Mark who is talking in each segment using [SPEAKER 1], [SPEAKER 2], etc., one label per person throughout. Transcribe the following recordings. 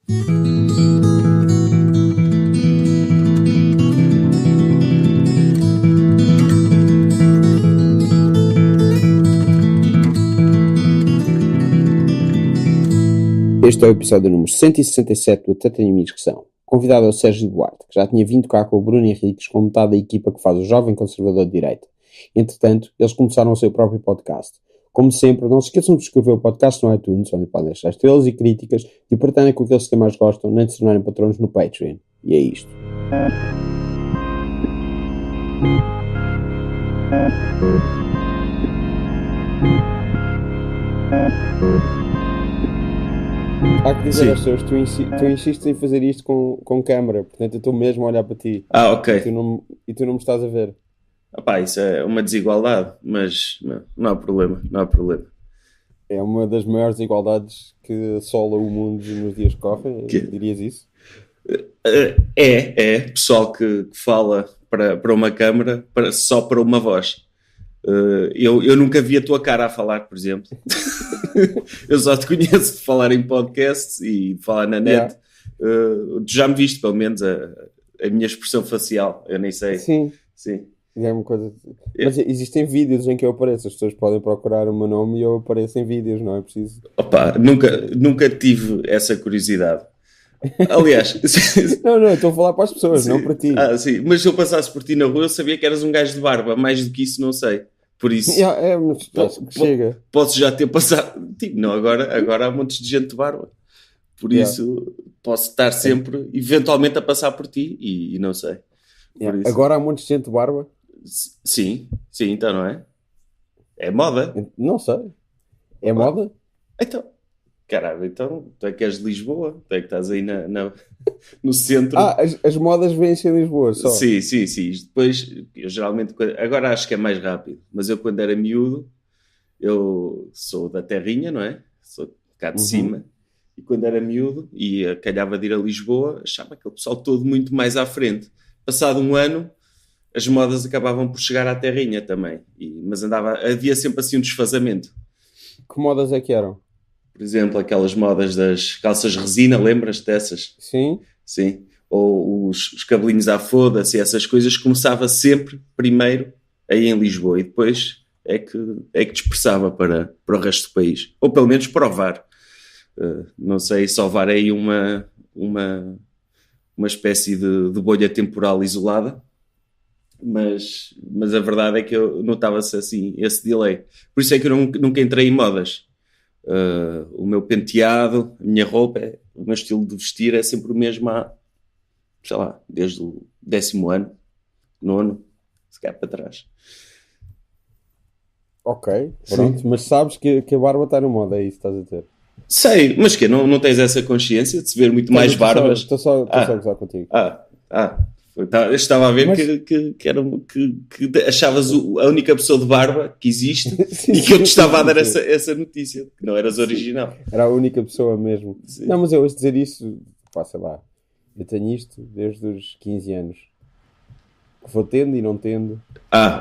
[SPEAKER 1] Este é o episódio número 167 do Até Tenho a Minha Discussão. Convidado é o Sérgio Duarte, que já tinha vindo cá com o Bruno Henriques com metade da equipa que faz o Jovem Conservador de Direita. Entretanto, eles começaram o seu próprio podcast. Como sempre, não se esqueçam de subscrever o podcast no iTunes, onde podem deixar estrelas e críticas, e partilhem com aqueles que mais gostam, nem de se tornarem patronos no Patreon. E é isto. Há que dizer aos seus, tu insistes em fazer isto com câmara, portanto eu estou mesmo a olhar para ti.
[SPEAKER 2] Ok.
[SPEAKER 1] E tu não me estás a ver.
[SPEAKER 2] Epá, isso é uma desigualdade, mas não há problema, não há problema.
[SPEAKER 1] É uma das maiores desigualdades que assola o mundo nos dias que correm, dirias isso?
[SPEAKER 2] É pessoal que fala para uma câmara só para uma voz. Eu nunca vi a tua cara a falar, por exemplo. Eu só te conheço de falar em podcasts e de falar na net. Tu já me viste, pelo menos, a minha expressão facial. Eu nem sei.
[SPEAKER 1] Sim. É uma coisa... Mas existem vídeos em que eu apareço. As pessoas podem procurar o meu nome e eu apareço em vídeos, não é preciso?
[SPEAKER 2] Opa, nunca tive essa curiosidade. Aliás...
[SPEAKER 1] Não, estou a falar para as pessoas, sim. Não para ti.
[SPEAKER 2] Sim. Mas se eu passasse por ti na rua, eu sabia que eras um gajo de barba. Mais do que isso, não sei. Por isso...
[SPEAKER 1] Mas chega.
[SPEAKER 2] Posso já ter passado... Tipo, não, agora há montes de gente de barba. Por isso, posso estar sempre, eventualmente, a passar por ti e não sei.
[SPEAKER 1] Por isso... Agora há montes de gente de barba?
[SPEAKER 2] Sim, então não é? É moda?
[SPEAKER 1] Não sei. É moda?
[SPEAKER 2] Então, caralho, então tu é que és de Lisboa, tu é que estás aí no centro.
[SPEAKER 1] As modas vêm-se em Lisboa só?
[SPEAKER 2] Sim. Depois, eu geralmente, agora acho que é mais rápido, mas eu quando era miúdo, eu sou da terrinha, não é? Sou cá de cima, e quando era miúdo e calhava de ir a Lisboa, achava aquele pessoal todo muito mais à frente. Passado um ano, as modas acabavam por chegar à terrinha também. Mas havia sempre assim um desfazamento.
[SPEAKER 1] Que modas é que eram?
[SPEAKER 2] Por exemplo, aquelas modas das calças resina, lembras-te dessas?
[SPEAKER 1] Sim.
[SPEAKER 2] Ou os cabelinhos à foda-se, essas coisas, começava sempre primeiro aí em Lisboa e depois é que dispersava para o resto do país. Ou pelo menos para o VAR. Não sei se o VAR é aí uma espécie de bolha temporal isolada. Mas a verdade é que eu notava-se assim, esse delay. Por isso é que eu nunca entrei em modas. O meu penteado, a minha roupa, o meu estilo de vestir é sempre o mesmo sei lá, desde o 10º ano, 9º, se calhar para trás.
[SPEAKER 1] Ok, pronto. Sim. Mas sabes que a barba está na moda, é isso que estás a dizer?
[SPEAKER 2] Sei, mas que não tens essa consciência de se ver muito mais barbas?
[SPEAKER 1] Estou só a gozar contigo.
[SPEAKER 2] Eu estava a ver que achavas a única pessoa de barba que existe e que eu te estava a dar essa notícia, que não eras original.
[SPEAKER 1] Era a única pessoa mesmo. Sim. Não, mas eu ouço dizer isso, sei lá, eu tenho isto desde os 15 anos. Que vou tendo e não tendo.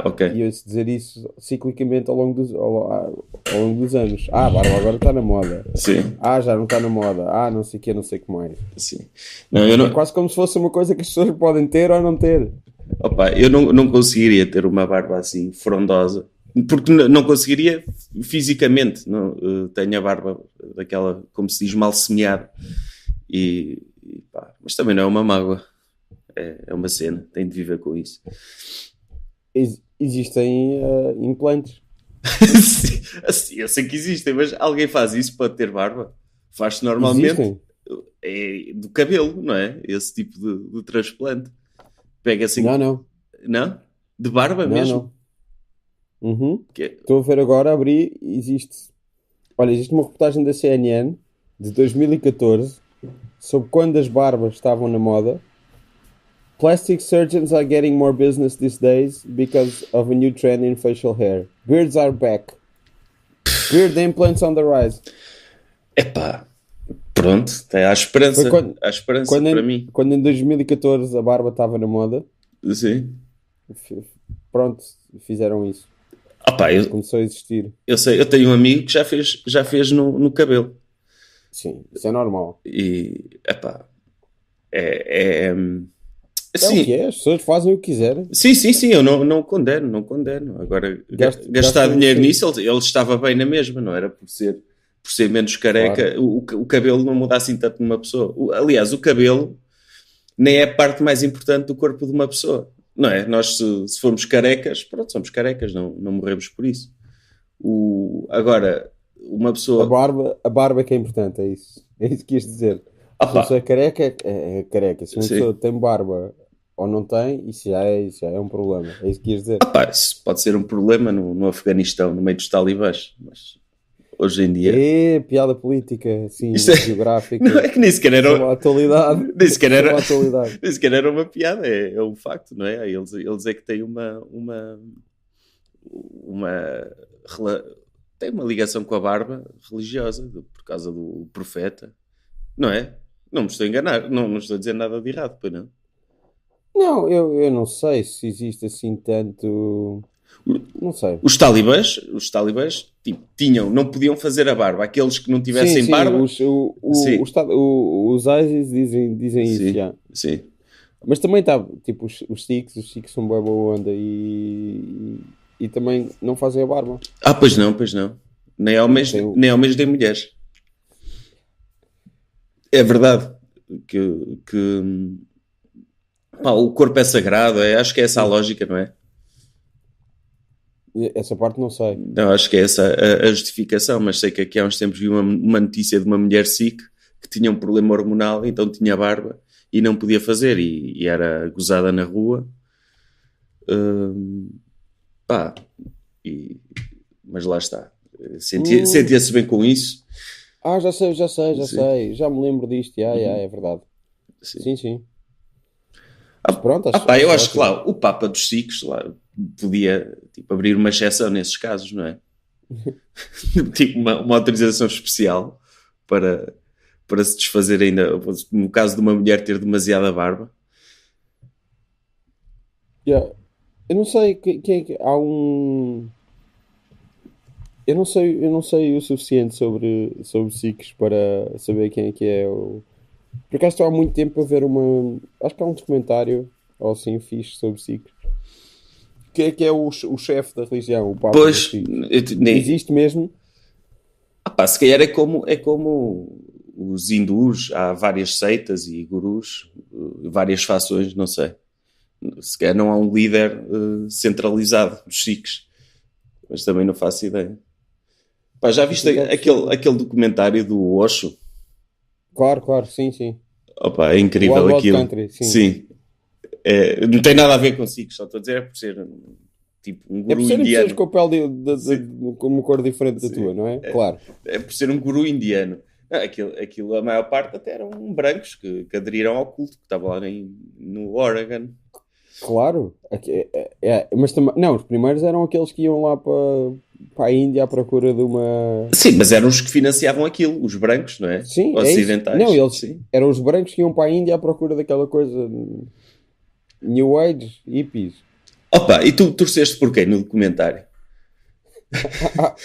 [SPEAKER 2] Ok.
[SPEAKER 1] E eu ouço dizer isso ciclicamente ao longo dos anos. A barba agora está na moda.
[SPEAKER 2] Sim.
[SPEAKER 1] Já não está na moda. Não sei o que, não sei como é.
[SPEAKER 2] Sim. Não...
[SPEAKER 1] É quase como se fosse uma coisa que as pessoas podem ter ou não ter.
[SPEAKER 2] Opa, eu não conseguiria ter uma barba assim frondosa. Porque não conseguiria fisicamente. Não, tenho a barba daquela, como se diz, mal semeada. Mas também não é uma mágoa. É uma cena, tem de viver com isso.
[SPEAKER 1] Existem implantes.
[SPEAKER 2] Sim, eu sei que existem, mas alguém faz isso para ter barba? Faz-se normalmente do cabelo, não é? Esse tipo de transplante. Pega assim...
[SPEAKER 1] Não?
[SPEAKER 2] De barba mesmo?
[SPEAKER 1] Não. Estou a ver agora, abri, existe uma reportagem da CNN de 2014 sobre quando as barbas estavam na moda. Plastic surgeons are getting more business these days because of a new trend in facial hair. Beards are back. Beard implants on the rise.
[SPEAKER 2] Epá, pronto, há esperança. Há esperança para mim.
[SPEAKER 1] Quando em 2014 a barba estava na moda.
[SPEAKER 2] Sim.
[SPEAKER 1] Pronto, fizeram isso.
[SPEAKER 2] Opa,
[SPEAKER 1] começou a existir.
[SPEAKER 2] Eu sei, eu tenho um amigo que já fez no cabelo.
[SPEAKER 1] Sim, isso é normal.
[SPEAKER 2] E, epá, é, é,
[SPEAKER 1] É o que
[SPEAKER 2] sim,
[SPEAKER 1] é, as pessoas fazem o que quiserem.
[SPEAKER 2] sim, eu não condeno, não condeno. Agora, gastar
[SPEAKER 1] Gastam,
[SPEAKER 2] dinheiro
[SPEAKER 1] sim,
[SPEAKER 2] nisso, ele estava bem na mesma, não era por ser menos
[SPEAKER 1] claro.
[SPEAKER 2] careca, o cabelo não muda assim tanto numa pessoa. Aliás, o cabelo nem é a parte mais importante do corpo de uma pessoa, não é? Nós, se formos carecas, pronto, somos carecas, não morremos por isso. Agora, uma pessoa.
[SPEAKER 1] A barba é que é importante, é isso. É isso que ias dizer. Se uma
[SPEAKER 2] Opá,
[SPEAKER 1] pessoa é careca, é careca. Se uma pessoa
[SPEAKER 2] sim.
[SPEAKER 1] tem barba ou não tem, isso já é um problema. É isso que ias dizer.
[SPEAKER 2] Opá, isso pode ser um problema no Afeganistão, no meio dos talibãs, mas hoje em dia.
[SPEAKER 1] E piada política,
[SPEAKER 2] Isto
[SPEAKER 1] assim,
[SPEAKER 2] é, não
[SPEAKER 1] geográfica,
[SPEAKER 2] é que nem sequer era,
[SPEAKER 1] sobre a atualidade.
[SPEAKER 2] nem sequer era,
[SPEAKER 1] Sobre a atualidade.
[SPEAKER 2] nem sequer era uma piada, é um facto, não é? Eles é que têm uma, tem uma ligação com a barba religiosa, por causa do profeta, não é? Não me estou a enganar, não estou a dizer nada de errado, pois não?
[SPEAKER 1] Não, eu não sei se existe assim tanto. Não sei.
[SPEAKER 2] Os talibãs tipo, não podiam fazer a barba. Aqueles que não
[SPEAKER 1] Sim,
[SPEAKER 2] tivessem
[SPEAKER 1] sim,
[SPEAKER 2] barba, sim,
[SPEAKER 1] os ISIS dizem isso
[SPEAKER 2] sim,
[SPEAKER 1] já.
[SPEAKER 2] sim.
[SPEAKER 1] Mas também está, tipo, os Sikhs são boa boa onda e também não fazem a barba.
[SPEAKER 2] Pois não. Nem
[SPEAKER 1] Tipo,
[SPEAKER 2] homens, nem homens nem mulheres. É verdade que pá, o corpo é sagrado, acho que é essa a lógica, não é?
[SPEAKER 1] essa parte não sei.
[SPEAKER 2] Não, acho que é essa a justificação, mas sei que aqui há uns tempos vi uma notícia de uma mulher Sikh que tinha um problema hormonal, então tinha barba e não podia fazer e era gozada na rua. Pá, mas lá está. Sentia-se bem com isso.
[SPEAKER 1] Já sei,
[SPEAKER 2] Sim,
[SPEAKER 1] já me lembro disto, é verdade.
[SPEAKER 2] sim.
[SPEAKER 1] Sim, sim. Mas pronto,
[SPEAKER 2] Pá, eu
[SPEAKER 1] acho
[SPEAKER 2] acho que
[SPEAKER 1] ótimo.
[SPEAKER 2] lá o Papa dos Sikhs lá, podia tipo, abrir uma exceção nesses casos, não é? Tipo uma autorização especial para, para se desfazer ainda, no caso de uma mulher ter demasiada barba.
[SPEAKER 1] Yeah. Eu não sei quem é que há um. Eu não sei o suficiente sobre Sikhs para saber quem é que é o. Por acaso estou há muito tempo a ver uma. Acho que há um documentário, ou assim, fixe sobre Sikhs. Que é o chefe da religião, o Papa dos
[SPEAKER 2] Pois,
[SPEAKER 1] Sikhs.
[SPEAKER 2] nem,
[SPEAKER 1] Existe mesmo?
[SPEAKER 2] pá, se calhar é como os hindus, há várias seitas e gurus, várias fações, não sei. Se calhar não há um líder centralizado dos Sikhs, mas também não faço ideia. Pá, já viste
[SPEAKER 1] Isso é possível.
[SPEAKER 2] aquele documentário do Osho?
[SPEAKER 1] Claro, claro, sim, sim.
[SPEAKER 2] Opa, é
[SPEAKER 1] O
[SPEAKER 2] incrível
[SPEAKER 1] Wild
[SPEAKER 2] aquilo.
[SPEAKER 1] Country, sim.
[SPEAKER 2] Sim. Não tem nada a ver consigo, só estou a dizer é por ser tipo um
[SPEAKER 1] É por
[SPEAKER 2] guru
[SPEAKER 1] serem pessoas
[SPEAKER 2] indiano.
[SPEAKER 1] com a pele
[SPEAKER 2] Sim,
[SPEAKER 1] com uma cor diferente da
[SPEAKER 2] sim.
[SPEAKER 1] tua, não é? Claro.
[SPEAKER 2] É por ser um guru indiano. Não, aquilo, a maior parte até eram brancos que aderiram ao culto, que estavam lá no Oregon.
[SPEAKER 1] Claro. Mas também. Não, os primeiros eram aqueles que iam lá para a Índia à procura de uma.
[SPEAKER 2] Sim, mas eram os que financiavam aquilo, os brancos, não é?
[SPEAKER 1] Sim, é isso. Não,
[SPEAKER 2] Ocidentais.
[SPEAKER 1] eles
[SPEAKER 2] Sim.
[SPEAKER 1] eram os brancos que iam para a Índia à procura daquela coisa. New Age, hippies.
[SPEAKER 2] Opa, e tu torceste por quem no documentário?
[SPEAKER 1] Ah,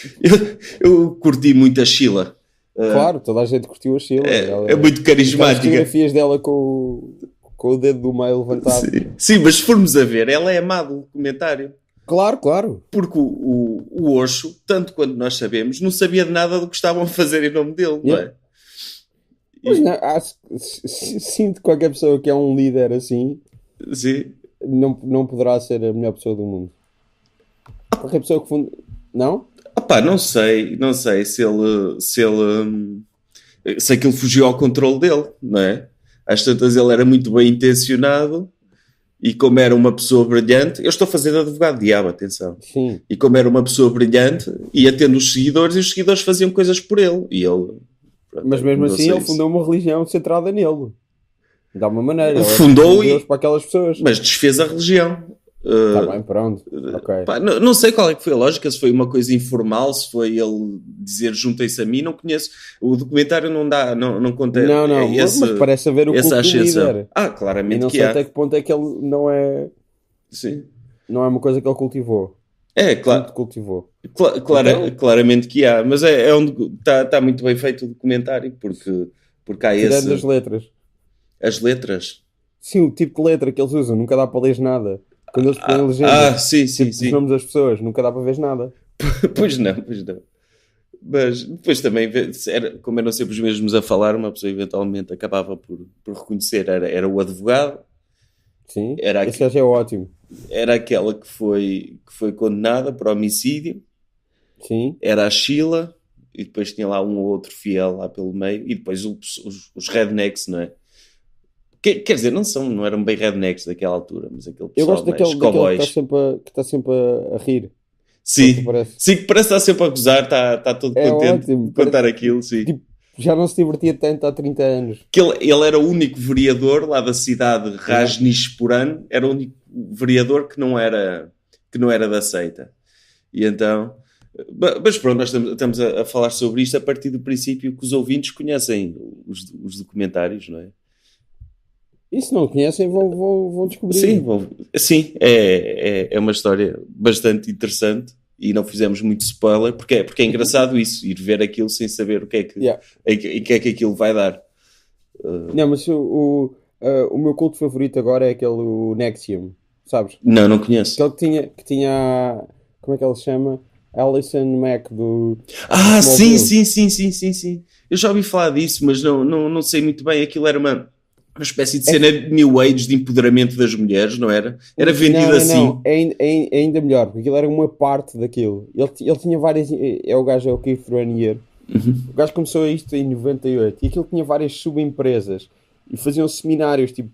[SPEAKER 2] Eu curti muito a Sheila.
[SPEAKER 1] claro, toda a gente curtiu a Sheila.
[SPEAKER 2] É muito
[SPEAKER 1] Aquelas
[SPEAKER 2] carismática.
[SPEAKER 1] fotografias dela com o dedo do meio levantado.
[SPEAKER 2] Sim, mas se formos a ver, ela é amada no documentário.
[SPEAKER 1] Claro, claro.
[SPEAKER 2] Porque o Osho, tanto quanto nós sabemos, não sabia de nada do que estavam a fazer em nome dele, não
[SPEAKER 1] Yeah.
[SPEAKER 2] é?
[SPEAKER 1] Mas não, sinto que qualquer pessoa que é um líder assim
[SPEAKER 2] Sim.
[SPEAKER 1] não poderá ser a melhor pessoa do mundo. Qualquer pessoa que funde. Não?
[SPEAKER 2] Opá, não sei se aquilo fugiu ao controle dele, não é? Às tantas ele era muito bem intencionado e como era uma pessoa brilhante, eu estou a fazer de advogado diabo, atenção.
[SPEAKER 1] Sim.
[SPEAKER 2] E como era uma pessoa brilhante, ia tendo os seguidores e os seguidores faziam coisas por ele. E ele, pronto,
[SPEAKER 1] Mas mesmo
[SPEAKER 2] não
[SPEAKER 1] assim
[SPEAKER 2] sei
[SPEAKER 1] ele fundou uma religião centrada nele. De alguma maneira. Ele é
[SPEAKER 2] fundou
[SPEAKER 1] Deus para aquelas pessoas.
[SPEAKER 2] mas desfez a religião.
[SPEAKER 1] Está bem, pronto. Ok.
[SPEAKER 2] Pá, não sei qual é que foi a lógica, se foi uma coisa informal, se foi ele dizer juntem-se a mim, não conheço. O documentário não conta
[SPEAKER 1] Não, mas parece haver o
[SPEAKER 2] essa
[SPEAKER 1] culto do
[SPEAKER 2] ascensão.
[SPEAKER 1] líder. E
[SPEAKER 2] Claramente
[SPEAKER 1] não
[SPEAKER 2] que
[SPEAKER 1] sei
[SPEAKER 2] há.
[SPEAKER 1] até que ponto é que ele
[SPEAKER 2] Sim.
[SPEAKER 1] não é uma coisa que ele cultivou.
[SPEAKER 2] É,
[SPEAKER 1] Sinto
[SPEAKER 2] claro.
[SPEAKER 1] que cultivou. Então,
[SPEAKER 2] Claramente que há, mas é onde está muito bem feito o documentário, porque há
[SPEAKER 1] tirando as letras.
[SPEAKER 2] as letras.
[SPEAKER 1] Sim, o tipo de letra que eles usam, nunca dá para ler nada. Quando eles põem legendas,
[SPEAKER 2] Sim,
[SPEAKER 1] tipo os
[SPEAKER 2] sim.
[SPEAKER 1] nomes das pessoas, nunca dá para ver nada.
[SPEAKER 2] Pois não, pois não. Mas depois também, como eram sempre os mesmos a falar, uma pessoa eventualmente acabava por reconhecer. Era o advogado,
[SPEAKER 1] Sim,
[SPEAKER 2] era,
[SPEAKER 1] esse gajo é ótimo.
[SPEAKER 2] era aquela que foi condenada por homicídio,
[SPEAKER 1] Sim.
[SPEAKER 2] era a Sheila, e depois tinha lá um ou outro fiel lá pelo meio, e depois os rednecks, não é? Quer dizer, não eram bem rednecks daquela altura, mas aquele
[SPEAKER 1] Eu
[SPEAKER 2] pessoal
[SPEAKER 1] gosto
[SPEAKER 2] mais
[SPEAKER 1] daquele
[SPEAKER 2] cowboys.
[SPEAKER 1] que está sempre a rir. Aquele que
[SPEAKER 2] Sim,
[SPEAKER 1] aparece.
[SPEAKER 2] sim, que parece estar sempre a gozar, está todo
[SPEAKER 1] É
[SPEAKER 2] contente de
[SPEAKER 1] ótimo.
[SPEAKER 2] contar aquilo, sim.
[SPEAKER 1] Tipo, já não se divertia tanto há 30 anos.
[SPEAKER 2] Que ele era o único vereador lá da cidade de
[SPEAKER 1] Yeah.
[SPEAKER 2] Rajneeshpuram, era o único vereador que não era da seita. E então, mas pronto, nós estamos a falar sobre isto a partir do princípio que os ouvintes conhecem os documentários, não é?
[SPEAKER 1] E se não conhecem, vão descobrir.
[SPEAKER 2] Sim, é uma história bastante interessante e não fizemos muito spoiler porque é engraçado isso, ir ver aquilo sem saber o que é que,
[SPEAKER 1] Yeah.
[SPEAKER 2] o que é que aquilo vai dar.
[SPEAKER 1] Não, mas o meu culto favorito agora é aquele o Nexium, sabes?
[SPEAKER 2] Não conheço.
[SPEAKER 1] Aquele que tinha, como é que ele se chama? Alison Mack do
[SPEAKER 2] Sim,
[SPEAKER 1] Smallville.
[SPEAKER 2] sim, sim, sim, sim, sim. Eu já ouvi falar disso, mas não sei muito bem. Aquilo era uma espécie de cena de New Age de empoderamento das mulheres, não era? Era vendido
[SPEAKER 1] Não,
[SPEAKER 2] assim.
[SPEAKER 1] é ainda melhor, porque aquilo era uma parte daquilo. Ele tinha várias. O gajo é o Keith Raniere. O gajo começou isto em 98 e aquilo tinha várias subempresas e faziam seminários. Tipo,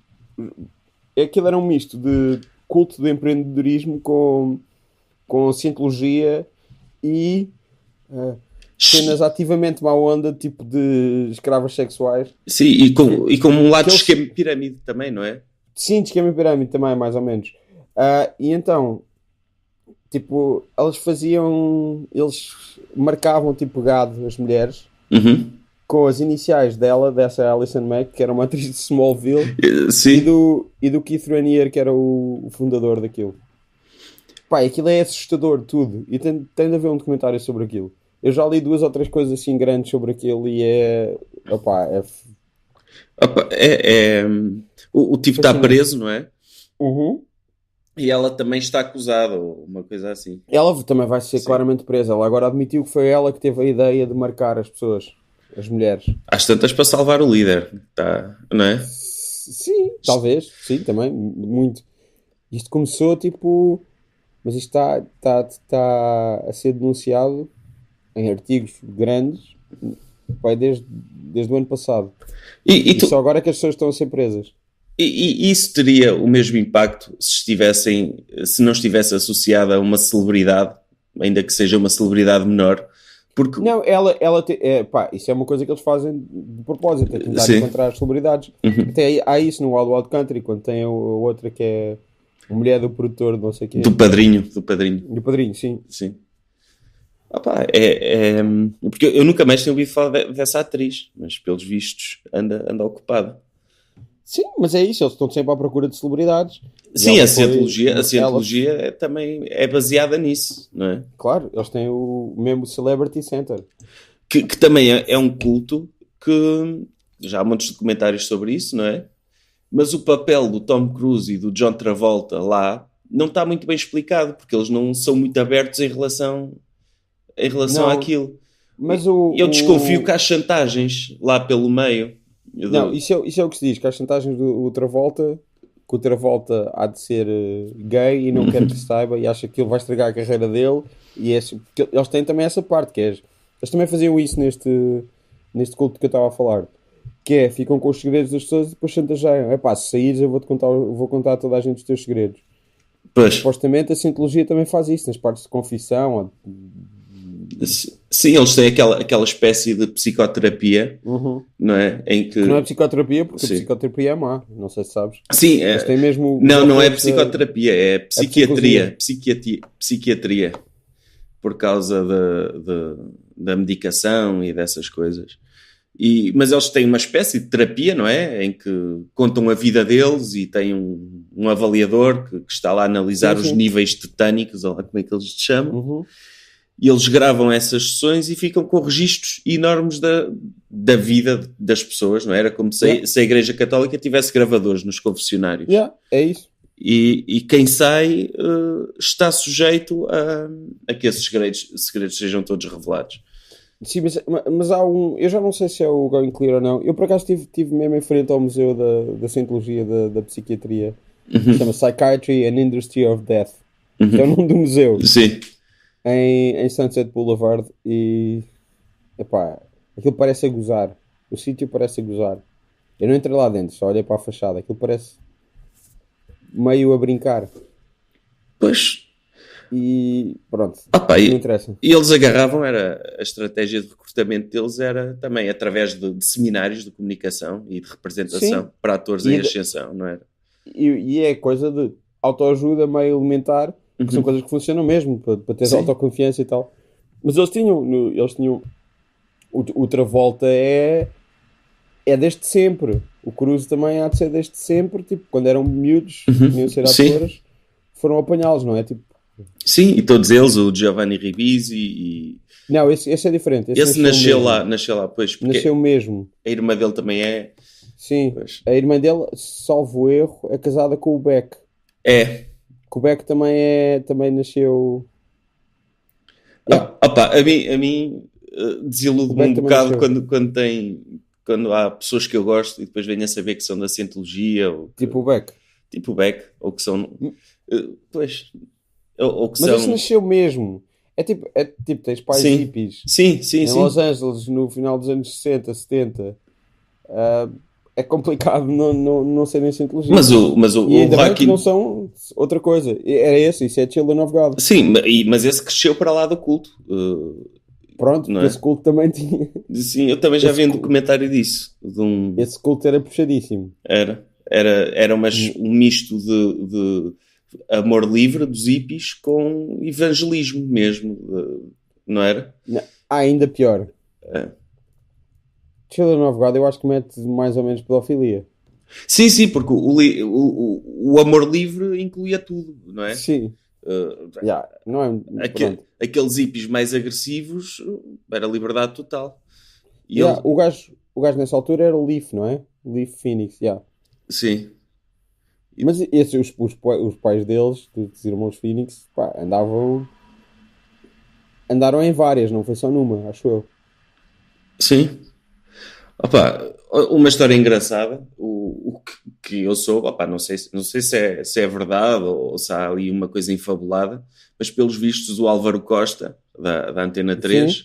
[SPEAKER 1] aquilo era um misto de culto do empreendedorismo com cientologia e cenas ativamente má onda, tipo de escravas sexuais.
[SPEAKER 2] Sim, e com um lado de
[SPEAKER 1] Aqueles,
[SPEAKER 2] esquema pirâmide também, não é?
[SPEAKER 1] sim, de esquema pirâmide também, mais ou menos. E então, tipo, eles marcavam tipo gado as mulheres
[SPEAKER 2] Uhum.
[SPEAKER 1] com as iniciais dela, dessa Alison Mack, que era uma atriz de Smallville, e
[SPEAKER 2] Sim.
[SPEAKER 1] do Keith Raniere, que era o fundador daquilo. Pá, aquilo é assustador tudo, e tem de haver um documentário sobre aquilo. Eu já li 2 ou 3 coisas assim grandes sobre aquilo e opá, é
[SPEAKER 2] Opa, o tipo está
[SPEAKER 1] fascinante.
[SPEAKER 2] preso, não é?
[SPEAKER 1] Uhum.
[SPEAKER 2] E ela também está acusada, ou uma coisa assim.
[SPEAKER 1] Ela também vai ser
[SPEAKER 2] Sim.
[SPEAKER 1] claramente presa. Ela agora admitiu que foi ela que teve a ideia de marcar as pessoas, as mulheres.
[SPEAKER 2] Às tantas para salvar o líder, tá, não é?
[SPEAKER 1] Sim, talvez, sim, também, muito. Isto começou tipo, mas isto está a ser denunciado em artigos grandes, vai desde o ano passado.
[SPEAKER 2] E,
[SPEAKER 1] E só
[SPEAKER 2] tu,
[SPEAKER 1] agora é que as pessoas estão a ser presas.
[SPEAKER 2] e isso teria o mesmo impacto se não estivesse associada a uma celebridade, ainda que seja uma celebridade menor, porque
[SPEAKER 1] Não, pá, isso é uma coisa que eles fazem de propósito, é tentar
[SPEAKER 2] sim,
[SPEAKER 1] encontrar as celebridades. Até há isso no Wild Wild Country, quando tem a outra que é a mulher do produtor, de não sei o
[SPEAKER 2] do
[SPEAKER 1] quê,
[SPEAKER 2] padrinho,
[SPEAKER 1] do padrinho, sim.
[SPEAKER 2] sim. Porque eu nunca mais tinha ouvido falar dessa atriz, mas pelos vistos anda ocupada.
[SPEAKER 1] Sim, mas é isso, eles estão sempre à procura de celebridades. E
[SPEAKER 2] Sim,
[SPEAKER 1] ela
[SPEAKER 2] a
[SPEAKER 1] foi.
[SPEAKER 2] Cientologia também é baseada nisso, não é?
[SPEAKER 1] Claro, eles têm o mesmo Celebrity Center.
[SPEAKER 2] Que também é um culto que já há muitos documentários sobre isso, não é? Mas o papel do Tom Cruise e do John Travolta lá não está muito bem explicado, porque eles não são muito abertos em relação
[SPEAKER 1] Não,
[SPEAKER 2] àquilo.
[SPEAKER 1] mas
[SPEAKER 2] Eu desconfio que há chantagens lá pelo meio.
[SPEAKER 1] Não, isso é o que se diz, que as chantagens do Travolta, que o Travolta há de ser gay e não quer que se saiba e acha que ele vai estragar a carreira dele. Porque eles têm também essa parte, que é. Eles também faziam isso neste culto que eu estava a falar. Que é, ficam com os segredos das pessoas e depois chantageiam. É pá, se saíres eu vou contar a toda a gente os teus segredos. E
[SPEAKER 2] Pois,
[SPEAKER 1] supostamente a Cientologia também faz isso, nas partes de confissão.
[SPEAKER 2] sim, eles têm aquela espécie de psicoterapia,
[SPEAKER 1] Uhum.
[SPEAKER 2] não é? Em
[SPEAKER 1] Que não é
[SPEAKER 2] que,
[SPEAKER 1] psicoterapia, porque a
[SPEAKER 2] sim,
[SPEAKER 1] psicoterapia é má, não sei se sabes.
[SPEAKER 2] sim,
[SPEAKER 1] Eles têm mesmo os
[SPEAKER 2] não é
[SPEAKER 1] autores
[SPEAKER 2] psicoterapia, é
[SPEAKER 1] a psicologia.
[SPEAKER 2] psiquiatria, por causa da medicação e dessas coisas. Mas eles têm uma espécie de terapia, não é? Em que contam a vida deles e têm um avaliador que está lá a analisar
[SPEAKER 1] Sim,
[SPEAKER 2] os
[SPEAKER 1] sim.
[SPEAKER 2] níveis tetânicos, ou lá como é que eles te chamam.
[SPEAKER 1] Uhum.
[SPEAKER 2] e eles gravam essas sessões e ficam com registros enormes da vida das pessoas, não é? Era como se a Igreja Católica tivesse gravadores nos confessionários.
[SPEAKER 1] É isso.
[SPEAKER 2] E quem sai está sujeito a que esses segredos sejam todos revelados.
[SPEAKER 1] Sim, mas há um... Eu já não sei se é o Going Clear ou não. Eu, por acaso, estive mesmo em frente ao Museu da Cientologia da Psiquiatria. Chama Psychiatry and Industry of Death. Que é o nome do museu.
[SPEAKER 2] Sim.
[SPEAKER 1] Em Sunset Boulevard. E... Epá, aquilo parece a gozar. O sítio parece a gozar. Eu não entrei lá dentro, só olhei para a fachada. Aquilo parece meio a brincar.
[SPEAKER 2] Pois...
[SPEAKER 1] E pronto,
[SPEAKER 2] não
[SPEAKER 1] interessa.
[SPEAKER 2] E eles agarravam, a estratégia de recrutamento deles era também através de seminários de comunicação e de representação para atores em ascensão, não era?
[SPEAKER 1] E é coisa de autoajuda meio elementar, que são coisas que funcionam mesmo, para ter autoconfiança e tal. Mas eles tinham o Travolta é desde sempre. O Cruise também há de ser desde sempre, tipo, quando eram miúdos, tinham de ser atores, foram apanhá-los, não é? Tipo,
[SPEAKER 2] sim, e todos eles, o Giovanni Ribisi e...
[SPEAKER 1] Não, esse é diferente.
[SPEAKER 2] Esse nasceu lá, pois.
[SPEAKER 1] Nasceu mesmo.
[SPEAKER 2] A irmã dele também é...
[SPEAKER 1] Sim, pois. A irmã dele, salvo erro, é casada com o Beck.
[SPEAKER 2] É.
[SPEAKER 1] Que o Beck também nasceu...
[SPEAKER 2] A mim desilude-me um bocado quando há pessoas que eu gosto e depois venho a saber que são da Cientologia.
[SPEAKER 1] Tipo o Beck.
[SPEAKER 2] Tipo o Beck, ou que são... Pois...
[SPEAKER 1] Mas isso nasceu mesmo. É tipo tens pais hippies em Los Angeles no final dos anos 60, 70. É complicado não serem Cientologia.
[SPEAKER 2] Mas o
[SPEAKER 1] ainda bem que não são outra coisa. Isso é Children of God.
[SPEAKER 2] Sim, mas esse cresceu para lá do culto.
[SPEAKER 1] Pronto, porque esse culto também tinha...
[SPEAKER 2] Sim, eu também já vi um documentário disso.
[SPEAKER 1] Esse culto era puxadíssimo.
[SPEAKER 2] Era um misto de amor livre dos hippies com evangelismo mesmo, não era?
[SPEAKER 1] Não, ainda pior. Children of God eu acho que mete mais ou menos pedofilia.
[SPEAKER 2] Sim, porque o amor livre incluía tudo, não é?
[SPEAKER 1] Sim. Não é,
[SPEAKER 2] aqueles hippies mais agressivos era liberdade total. E
[SPEAKER 1] o gajo nessa altura era o Leaf, não é? Leaf Phoenix,
[SPEAKER 2] Sim.
[SPEAKER 1] Mas os pais deles, dos irmãos Phoenix, andaram em várias, não foi só numa, acho eu.
[SPEAKER 2] Sim. Uma história engraçada, o que eu soube, não sei se é verdade ou se há ali uma coisa infabulada, mas pelos vistos o Álvaro Costa, da Antena 3,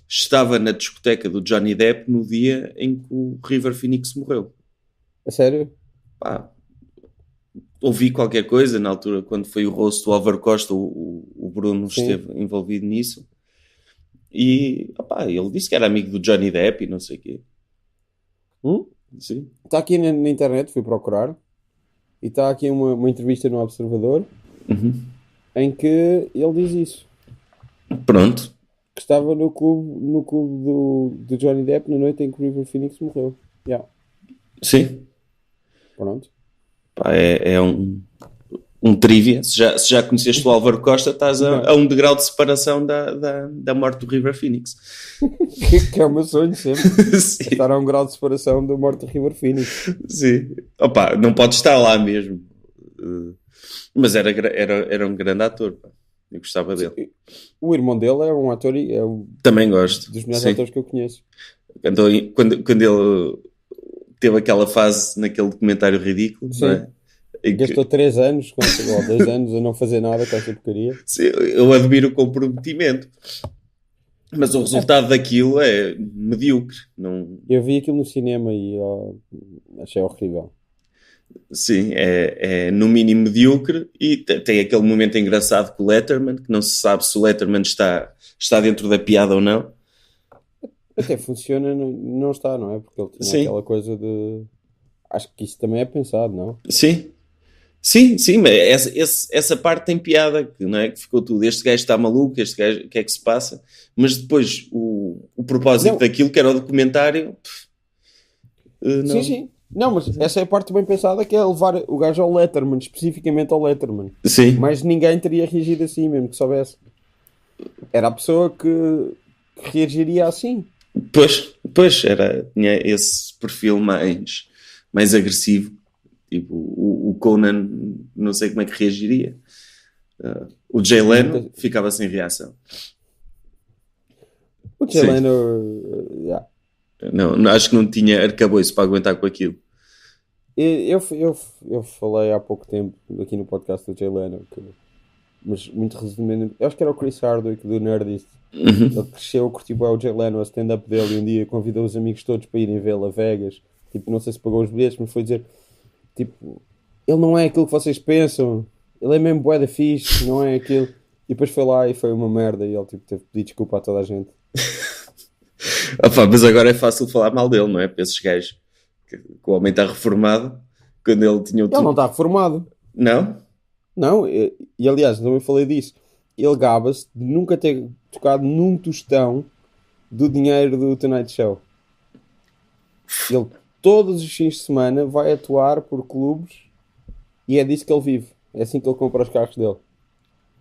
[SPEAKER 2] estava na discoteca do Johnny Depp no dia em que o River Phoenix morreu.
[SPEAKER 1] A sério?
[SPEAKER 2] Ouvi qualquer coisa na altura, quando foi o rosto do Álvaro Costa, o Bruno esteve envolvido nisso. E, ele disse que era amigo do Johnny Depp e não sei o quê. Sim.
[SPEAKER 1] Está aqui na internet, fui procurar, e está aqui uma entrevista no Observador, em que ele diz isso.
[SPEAKER 2] Pronto.
[SPEAKER 1] Que estava no clube do Johnny Depp na noite em que o River Phoenix morreu.
[SPEAKER 2] Sim.
[SPEAKER 1] Pronto.
[SPEAKER 2] É um trivia. Se já conheceste o Álvaro Costa, estás a um degrau de separação da morte do River Phoenix.
[SPEAKER 1] que é o meu sonho sempre. Estar a um grau de separação da morte do River Phoenix.
[SPEAKER 2] Sim. Não pode estar lá mesmo. Mas era um grande ator. Eu gostava dele.
[SPEAKER 1] O irmão dele é um ator
[SPEAKER 2] também gosto.
[SPEAKER 1] Dos melhores atores que eu conheço.
[SPEAKER 2] Quando ele teve aquela fase naquele documentário ridículo, não é?
[SPEAKER 1] Gastou 3 anos, ou 2 anos a não fazer nada com essa porcaria.
[SPEAKER 2] Sim, eu admiro o comprometimento. Mas o resultado daquilo é medíocre. Não...
[SPEAKER 1] Eu vi aquilo no cinema e achei horrível.
[SPEAKER 2] Sim, é no mínimo medíocre e tem aquele momento engraçado com o Letterman, que não se sabe se o Letterman está dentro da piada ou não.
[SPEAKER 1] Até funciona, não está, não é? Porque ele tinha aquela coisa de... Acho que isso também é pensado, não?
[SPEAKER 2] Sim, mas essa parte tem piada, não é? Que ficou tudo. Este gajo está maluco, este gajo, o que é que se passa? Mas depois, o propósito daquilo, que era o documentário... não.
[SPEAKER 1] Sim. Não, mas essa é a parte bem pensada, que é levar o gajo ao Letterman, especificamente ao Letterman.
[SPEAKER 2] Sim.
[SPEAKER 1] Mas ninguém teria reagido assim, mesmo que soubesse. era a pessoa que reagiria assim.
[SPEAKER 2] Pois tinha esse perfil mais agressivo. Tipo, o Conan, não sei como é que reagiria. O Jay Leno ficava sem reação.
[SPEAKER 1] O Jay Leno, yeah.
[SPEAKER 2] Não, acho que não tinha arcabouço para aguentar com aquilo.
[SPEAKER 1] Eu falei há pouco tempo aqui no podcast do Jay Leno, mas muito resumidamente, eu acho que era o Chris Hardwick do Nerdist. Ele cresceu, curtiu o Jay Leno, a stand-up dele, e um dia convidou os amigos todos para irem vê-lo a Vegas. Tipo, não sei se pagou os bilhetes, mas foi dizer, tipo, ele não é aquilo que vocês pensam, ele é mesmo bué da fixe, não é aquilo. E depois foi lá e foi uma merda, e ele tipo, teve que pedir desculpa a toda a gente.
[SPEAKER 2] Mas agora é fácil falar mal dele, não é? Para esses gajos que o homem está reformado, quando ele tinha o
[SPEAKER 1] Ele não está reformado.
[SPEAKER 2] Não?
[SPEAKER 1] Não, e aliás, também falei disso. Ele gaba-se de nunca ter tocado num tostão do dinheiro do Tonight Show. Ele, todos os fins de semana, vai atuar por clubes e é disso que ele vive. É assim que ele compra os carros dele.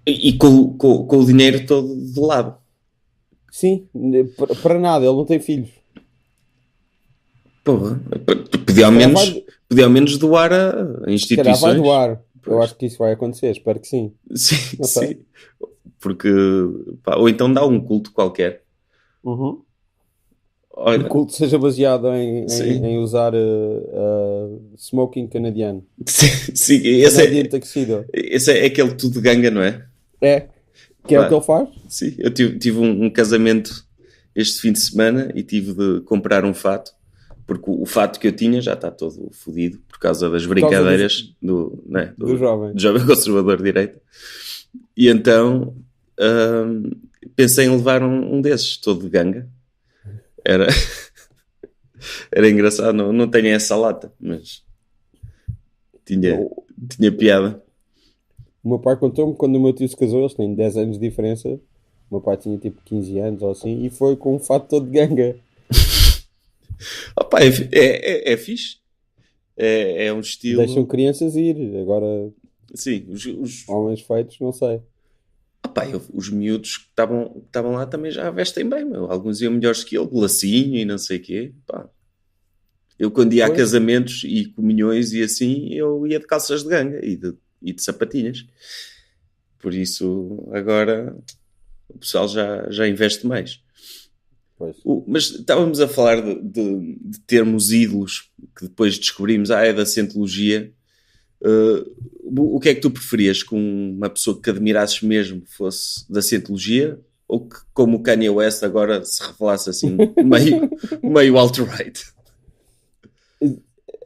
[SPEAKER 2] E com o dinheiro todo de lado.
[SPEAKER 1] Sim, para nada, ele não tem filhos.
[SPEAKER 2] Porra, podia ao menos doar a instituições.
[SPEAKER 1] Se calhar vai doar. Pois. Eu acho que isso vai acontecer, espero que sim.
[SPEAKER 2] Sim. Porque, ou então dá um culto qualquer.
[SPEAKER 1] Uhum. Olha, um culto seja baseado em usar smoking canadiano.
[SPEAKER 2] Sim, esse é aquele tudo de ganga, não é?
[SPEAKER 1] É, que é o que ele faz.
[SPEAKER 2] Sim, eu tive um casamento este fim de semana e tive de comprar um fato, porque o fato que eu tinha já está todo fodido por causa das brincadeiras do jovem conservador de direita. E então pensei em levar um desses, todo de ganga. Era engraçado, não tenho essa lata, mas tinha piada.
[SPEAKER 1] O meu pai contou-me quando o meu tio se casou, eles têm 10 anos de diferença. O meu pai tinha tipo 15 anos ou assim, e foi com um fato todo de ganga.
[SPEAKER 2] Opa, é fixe. É um estilo.
[SPEAKER 1] Deixam crianças ir, agora.
[SPEAKER 2] Sim, os
[SPEAKER 1] homens feitos, não sei.
[SPEAKER 2] Opa, os miúdos que estavam lá também já vestem bem, meu. Alguns iam melhores que eu, de lacinho e não sei o quê. Pá. Eu, quando ia a casamentos e comunhões e assim, eu ia de calças de ganga e de sapatilhas. Por isso, agora o pessoal já investe mais. Mas estávamos a falar de termos ídolos que depois descobrimos, é da Scientologia. O que é que tu preferias? Que uma pessoa que admirasses mesmo fosse da Scientologia? Ou que, como o Kanye West, agora se revelasse assim, meio alt-right?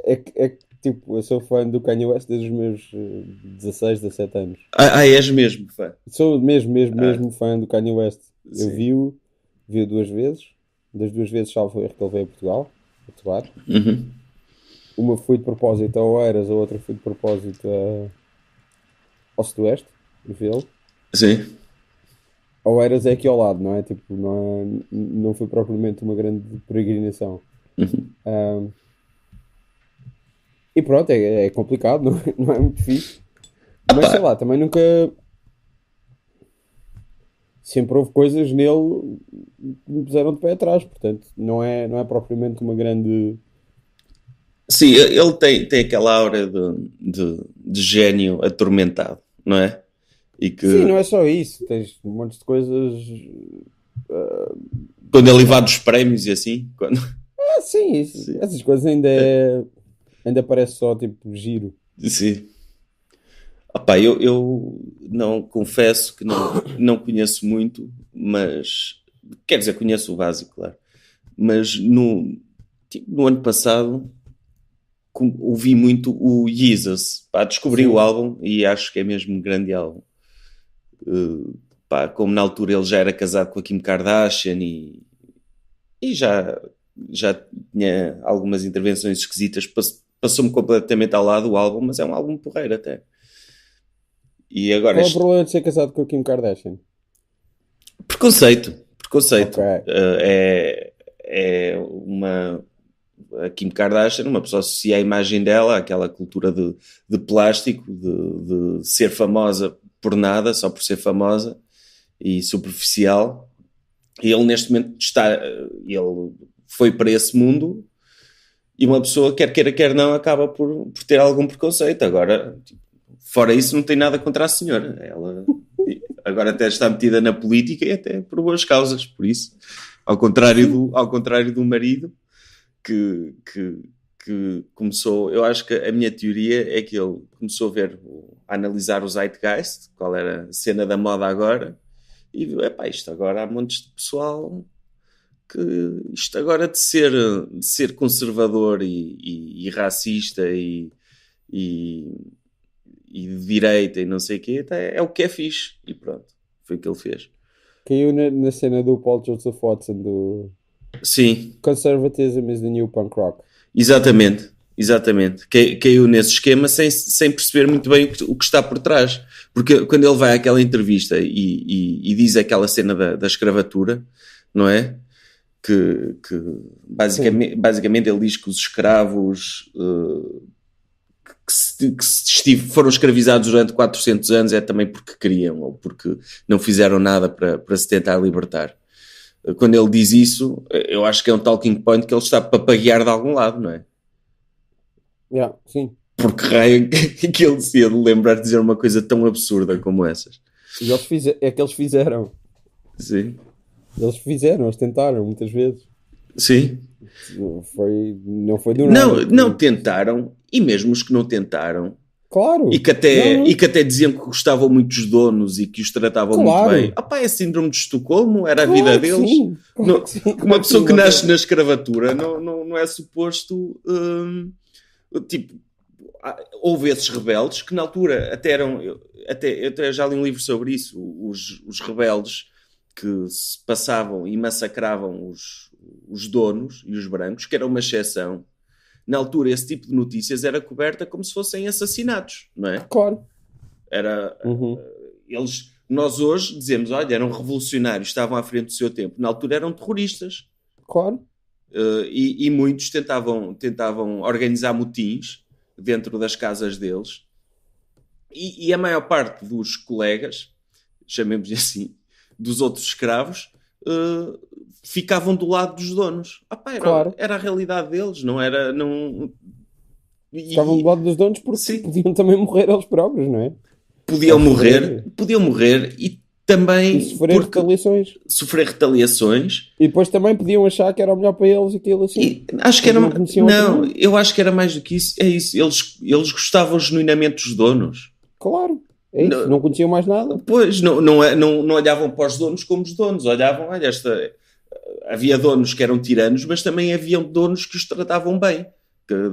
[SPEAKER 1] É que, tipo, eu sou fã do Kanye West desde os meus 16, 17 anos.
[SPEAKER 2] És mesmo fã?
[SPEAKER 1] Sou mesmo fã do Kanye West.
[SPEAKER 2] Sim.
[SPEAKER 1] Eu vi-o 2 vezes. Das 2 vezes, salvo erro, que ele veio a Portugal atuar.
[SPEAKER 2] Uhum.
[SPEAKER 1] Uma fui de propósito a Oeiras, a outra fui de propósito ao Sudoeste, vê-lo.
[SPEAKER 2] Sim.
[SPEAKER 1] Oeiras é aqui ao lado, não é? Tipo, não foi propriamente uma grande peregrinação.
[SPEAKER 2] Uhum.
[SPEAKER 1] E pronto, é complicado, não é muito fixe. Mas sei lá, também nunca... Sempre houve coisas nele que me puseram de pé atrás, portanto, não é propriamente uma grande...
[SPEAKER 2] Sim, ele tem aquela aura de gênio atormentado, não é? E que...
[SPEAKER 1] Sim, não é só isso, tens um monte de coisas...
[SPEAKER 2] Quando é levado os prémios e assim? Quando...
[SPEAKER 1] sim, sim, essas coisas ainda parece só tipo giro.
[SPEAKER 2] Sim. Opa, eu não confesso que não conheço muito, mas quer dizer, conheço o básico, claro. Mas no ano passado ouvi muito o Jesus. Descobri o álbum e acho que é mesmo um grande álbum. Como na altura ele já era casado com a Kim Kardashian e já tinha algumas intervenções esquisitas, passou-me completamente ao lado o álbum, mas é um álbum porreiro até. E agora
[SPEAKER 1] qual é o problema de ser casado com a Kim Kardashian?
[SPEAKER 2] Preconceito.
[SPEAKER 1] Okay.
[SPEAKER 2] A Kim Kardashian, uma pessoa associa a imagem dela àquela cultura de plástico, de ser famosa por nada, só por ser famosa, e superficial. E ele neste momento ele foi para esse mundo e uma pessoa, quer queira, quer não, acaba por ter algum preconceito. Agora, fora isso, não tem nada contra a senhora. Ela agora até está metida na política e até por boas causas, por isso. Ao contrário do marido, que começou... Eu acho que a minha teoria é que ele começou a analisar o Zeitgeist, qual era a cena da moda agora, e viu, isto agora há montes de pessoal que isto agora de ser conservador e racista e de direita e não sei o quê, é o que é fixe. E pronto, foi o que ele fez.
[SPEAKER 1] Caiu na cena do Paul Joseph Watson, do
[SPEAKER 2] Sim.
[SPEAKER 1] Conservatism is the new punk rock.
[SPEAKER 2] Exatamente. Caiu nesse esquema sem perceber muito bem o que está por trás. Porque quando ele vai àquela entrevista e diz aquela cena da escravatura, não é? Que basicamente ele diz que os escravos foram escravizados durante 400 anos é também porque queriam ou porque não fizeram nada para se tentar libertar. Quando ele diz isso, eu acho que é um talking point que ele está a papaguear de algum lado, não é?
[SPEAKER 1] Sim.
[SPEAKER 2] Porque raio que ele se ia lembrar de dizer uma coisa tão absurda como essas.
[SPEAKER 1] E é que eles fizeram.
[SPEAKER 2] Sim.
[SPEAKER 1] Eles tentaram muitas vezes.
[SPEAKER 2] Sim.
[SPEAKER 1] Não foi do nada.
[SPEAKER 2] Não tentaram, e mesmo os que não tentaram,
[SPEAKER 1] claro.
[SPEAKER 2] E que até diziam que gostavam muito dos donos e que os tratavam muito bem. É síndrome de Estocolmo, era a vida deles.
[SPEAKER 1] Sim.
[SPEAKER 2] Uma pessoa que nasce na escravatura não é suposto... houve esses rebeldes que na altura até eram... Eu até já li um livro sobre isso. Os rebeldes que se passavam e massacravam os donos e os brancos, que era uma exceção. Na altura, esse tipo de notícias era coberta como se fossem assassinatos, não é?
[SPEAKER 1] Claro.
[SPEAKER 2] Era... Nós hoje dizemos, olha, eram revolucionários, estavam à frente do seu tempo. Na altura eram terroristas.
[SPEAKER 1] Claro.
[SPEAKER 2] E muitos tentavam organizar motins dentro das casas deles. E a maior parte dos colegas, chamemos assim, dos outros escravos... ficavam do lado dos donos. Era a realidade deles, não era...
[SPEAKER 1] Ficavam do lado dos donos porque podiam também morrer eles próprios, não é?
[SPEAKER 2] Podiam morrer e também...
[SPEAKER 1] sofrer retaliações. E depois também podiam achar que era o melhor para eles e aquilo assim.
[SPEAKER 2] Acho que era... eu acho que era mais do que isso. É isso. Eles gostavam genuinamente dos donos.
[SPEAKER 1] Claro. É isso. Não conheciam mais nada.
[SPEAKER 2] Pois, não olhavam para os donos como os donos. Olhavam, olha, havia donos que eram tiranos, mas também haviam donos que os tratavam bem.